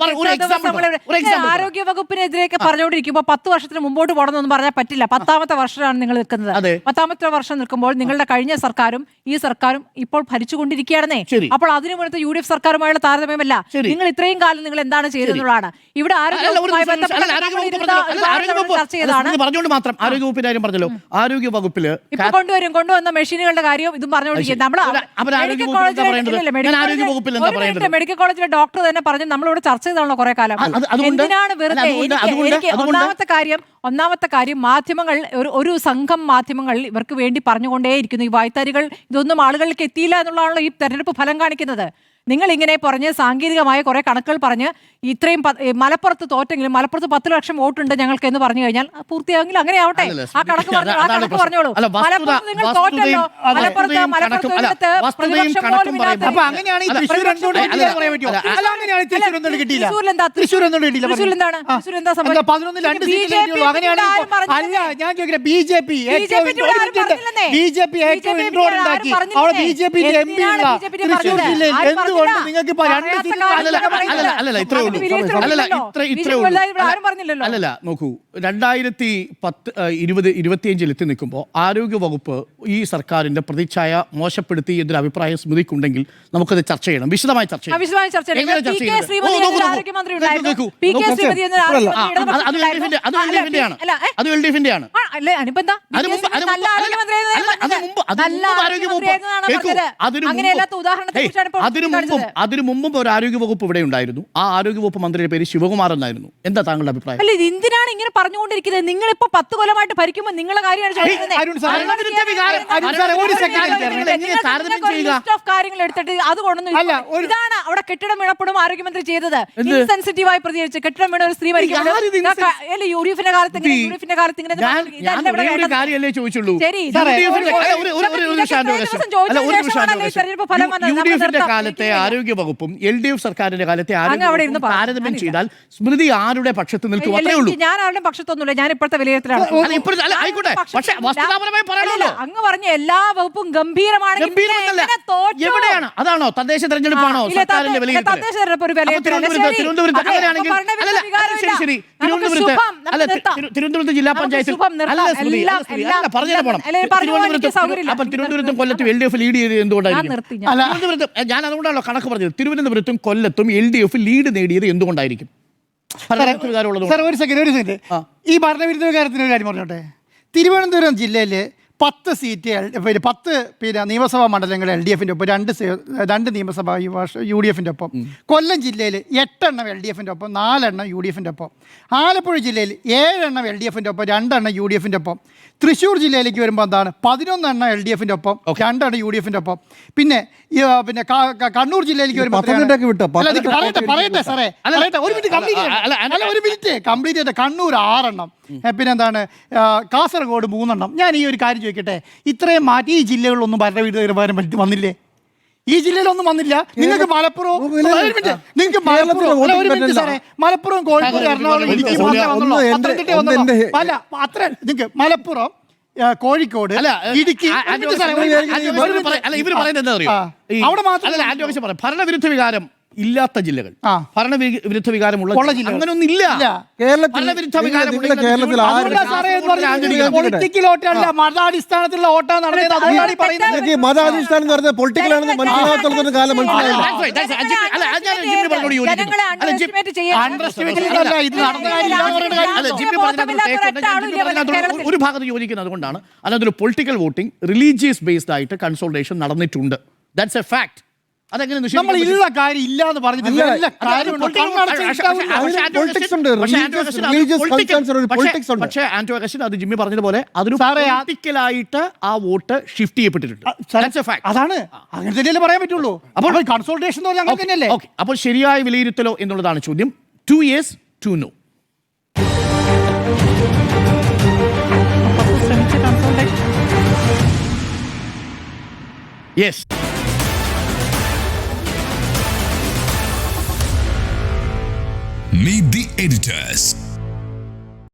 ആരോഗ്യ വകുപ്പിനെതിരെയൊക്കെ പറഞ്ഞുകൊണ്ടിരിക്കുമ്പോൾ 10 വർഷത്തിന് മുമ്പോട്ട് പോകണമെന്നൊന്നും പറഞ്ഞാൽ പറ്റില്ല. 10ാമത്തെ വർഷമാണ് നിങ്ങൾ നിൽക്കുന്നത്. 10ാമത്തെ വർഷം നിൽക്കുമ്പോൾ നിങ്ങളുടെ കഴിഞ്ഞ സർക്കാരും ഈ സർക്കാരും ഇപ്പോൾ ഭരിച്ചുകൊണ്ടിരിക്കുകയാണെന്നേ. അപ്പോൾ അതിനു മുന്നത്തെ UDF സർക്കാരുമായുള്ള താരതമ്യമല്ല. നിങ്ങൾ ഇത്രയും കാലം നിങ്ങൾ എന്താണ് ചെയ്തതെന്നുള്ളതാണ്. ഇവിടെ ആരോഗ്യവുമായി ചർച്ച ചെയ്താണ് പറഞ്ഞുകൊണ്ട് മാത്രം ആരോഗ്യവകുപ്പിന്റെ കാര്യം പറഞ്ഞല്ലോ. ആരോഗ്യ വകുപ്പില് ഇപ്പൊ കൊണ്ടുവന്ന മെഷീനുകളുടെ കാര്യം ഇതും പറഞ്ഞുകൊണ്ടിരിക്കുന്നത്. നമ്മൾ മെഡിക്കൽ കോളേജിലെ ഡോക്ടർ തന്നെ പറഞ്ഞു നമ്മളിവിടെ ചർച്ച ചെയ്താണല്ലോ കുറെ കാലം. എന്തിനാണ് വെറുതെ? എനിക്ക് ഒന്നാമത്തെ കാര്യം മാധ്യമങ്ങൾ, ഒരു സംഘം മാധ്യമങ്ങൾ ഇവർക്ക് വേണ്ടി പറഞ്ഞുകൊണ്ടേയിരിക്കുന്നു ഈ വായ്ത്താരികൾ. ഇതൊന്നും ആളുകൾക്ക് എത്തിയില്ല എന്നുള്ളതാണല്ലോ ഈ തെരഞ്ഞെടുപ്പ് ഫലം കാണിക്കുന്നത്. നിങ്ങൾ ഇങ്ങനെ പറഞ്ഞ് സാങ്കേതികമായ കുറെ കണക്കുകൾ പറഞ്ഞ് ഇത്രയും മലപ്പുറത്ത് തോറ്റെങ്കിലും മലപ്പുറത്ത് 10 ലക്ഷം വോട്ടുണ്ട് ഞങ്ങൾക്ക് എന്ന് പറഞ്ഞു കഴിഞ്ഞാൽ പൂർത്തിയായെങ്കിൽ അങ്ങനെ ആവട്ടെ. ആ കണക്ക് പറഞ്ഞോളൂ. മലപ്പുറത്ത് നിങ്ങൾ തോറ്റല്ലോ. അല്ലല്ല, നോക്കൂ, 2020-21 എത്തി നിൽക്കുമ്പോൾ ആരോഗ്യ വകുപ്പ് ഈ സർക്കാരിന്റെ പ്രതിച്ഛായ മോശപ്പെടുത്തി എന്നൊരു അഭിപ്രായം സ്മൃതിക്കുണ്ടെങ്കിൽ നമുക്കത് ചർച്ച ചെയ്യണം, വിശദമായി ചർച്ച ചെയ്യണം. അതിനു മുമ്പും ഒരു ആരോഗ്യ വകുപ്പ് ഇവിടെ ഉണ്ടായിരുന്നു. ആ ആരോഗ്യ വകുപ്പ് മന്ത്രിയുടെ പേര് ശിവകുമാർ എന്നായിരുന്നു. എന്താ താങ്കളുടെ അഭിപ്രായം? അല്ല, ഇത് എന്തിനാണ് ഇങ്ങനെ പറഞ്ഞുകൊണ്ടിരിക്കുന്നത്? നിങ്ങളിപ്പോ 10 കൊല്ലമായിട്ട് ഭരിക്കുമ്പോൾ നിങ്ങളെ കാര്യമാണ് കാര്യങ്ങൾ എടുത്തിട്ട് അത് കൊണ്ടൊന്നും ഇതാണ് അവിടെ കെട്ടിടം വീണപ്പോഴും ആരോഗ്യമന്ത്രി ചെയ്തത്. ഇൻസെൻസിറ്റീവായി പ്രതികരിച്ച് കെട്ടിടം വീണ ഒരു സ്ത്രീ മരിക്കുന്നത് യുഡിഎഫിന്റെ കാലത്ത് കാര്യമല്ലേ ചോദിച്ചുള്ളൂ. യുഡിഎഫിന്റെ കാലത്തെ ആരോഗ്യ വകുപ്പും LDF സർക്കാരിന്റെ കാലത്തെ താരതമ്യം ചെയ്താൽ സ്മൃതി ആരുടെ പക്ഷത്ത് നിൽക്കും? അത്രേ ഉള്ളൂ. ഞാൻ ആരുടെ പക്ഷത്തൊന്നുമില്ല. ഞാൻ ഇപ്പോഴത്തെ വിലയിരുത്തലാണ്. അങ്ങ് പറഞ്ഞ എല്ലാ വകുപ്പും ഗംഭീരമാണ്. എവിടെയാണ്? അതാണോ തദ്ദേശ തെരഞ്ഞെടുപ്പാണോ സർക്കാരിന്റെ വിലയിരുത്തൽ? തിരുവനന്തപുരത്ത് ജില്ലാ പഞ്ചായത്തിൽ തിരുവനന്തപുരത്തും കൊല്ലത്തും LDF ലീഡ് ചെയ്ത് എന്തുകൊണ്ടായിരിക്കും? ഞാൻ അതുകൊണ്ടാണല്ലോ കണക്ക് പറഞ്ഞത്. തിരുവനന്തപുരത്തും കൊല്ലത്തും LDF ലീഡ് നേടിയത് എന്തുകൊണ്ടായിരിക്കും? ഒരു സെക്കൻഡ്. ഈ ഭരണവിരുദ്ധ വികാരത്തിന് ഒരു കാര്യം പറഞ്ഞോട്ടെ. തിരുവനന്തപുരം ജില്ലയിൽ 10 സീറ്റ് 10 നിയമസഭാ മണ്ഡലങ്ങൾ LDFിൻ്റെ ഒപ്പം, 2 നിയമസഭ UDFിൻ്റെ ഒപ്പം. കൊല്ലം ജില്ലയിൽ 8 എണ്ണം LDFിൻ്റെ ഒപ്പം, 4 എണ്ണം UDFിൻ്റെ ഒപ്പം. ആലപ്പുഴ ജില്ലയിൽ 7 എണ്ണം LDFിൻ്റെ ഒപ്പം, 2 എണ്ണം UDFിൻ്റെ ഒപ്പം. തൃശ്ശൂർ ജില്ലയിലേക്ക് വരുമ്പോൾ എന്താണ്? 11 എണ്ണം LDFിൻ്റെ ഒപ്പം, 2 എണ്ണം UDFിൻ്റെ ഒപ്പം. പിന്നെ കണ്ണൂർ ജില്ലയിലേക്ക് വരുമ്പോൾ കംപ്ലീറ്റ് ചെയ്ത കണ്ണൂർ 6 എണ്ണം. പിന്നെന്താണ്? കാസർഗോഡ് 3 എണ്ണം. ഞാൻ ഈ ഒരു കാര്യം ചോദിക്കട്ടെ, ഇത്രയും മാറ്റി ഈ ജില്ലകളിലൊന്നും ഭരണവിരുദ്ധ വന്നില്ലേ? ഈ ജില്ലയിലൊന്നും വന്നില്ല. നിങ്ങൾക്ക് മലപ്പുറവും മലപ്പുറം, കോഴിക്കോട്, എറണാകുളം, ഇടുക്കി അത്ര നിങ്ങൾക്ക് മലപ്പുറം, കോഴിക്കോട്, ഇടുക്കി ഇവര് പറയുന്നത് എന്താ അറിയോ? അവിടെ മാത്രമല്ല ഭരണവിരുദ്ധ വികാരം ഇല്ലാത്ത ജില്ലകൾ, ഭരണവിരുദ്ധ വികാരമുള്ള അങ്ങനൊന്നും ഇല്ല. മതാടിസ്ഥാനത്തിലുള്ള വോട്ടാണ് നടന്നത്. മതാടിസ്ഥാനം എന്ന് പറഞ്ഞാൽ പൊളിറ്റിക്കൽ ആണെന്ന് മനസ്സിലാകാത്ത കാലം ഒരു ഭാഗത്ത് യോജിക്കുന്നത് അതുകൊണ്ടാണ്. അല്ലാതെ ഒരു പൊളിറ്റിക്കൽ വോട്ടിംഗ് റിലീജിയസ് ബേസ്ഡ് ആയിട്ട് കൺസോൾട്ടേഷൻ നടന്നിട്ടുണ്ട്. That's A fact. അതെങ്ങനെ നമ്മൾ നിഷേധിക്കാൻ പറ്റും? ഇല്ല കാര്യം ഇല്ല എന്ന് പറഞ്ഞിട്ട് അല്ല, വല്ല കാര്യമുണ്ടോ? കണ്ണടച്ച് ഇരിക്കാവുന്ന- politics ഉണ്ട്. Religious concerns ഒരു politics ഉണ്ട്. പക്ഷേ ആന്റോ അഗസ്റ്റിൻ അത് ജിമ്മി പറഞ്ഞതുപോലെ അതൊരു സാറേ, പൊളിറ്റിക്കലായിട്ട് ആ വോട്ട് ഷിഫ്റ്റ് ചെയ്യപ്പെട്ടിട്ടുണ്ട്. That's a fact. അതാണ് അങ്ങനെ തന്നെയല്ലേ പറയാൻ പറ്റുള്ളൂ. അപ്പോൾ കൺസൾട്ടേഷൻ എന്ന് പറഞ്ഞാൽ അങ്ങനെ തന്നെയല്ലേ? Okay. അപ്പോൾ ശരിയായ വിലയിരുത്തലോ എന്നുള്ളതാണ് ചോദ്യം. 2 yes, 2 no. ശ്രമിച്ച consultation Yes. Meet the editors.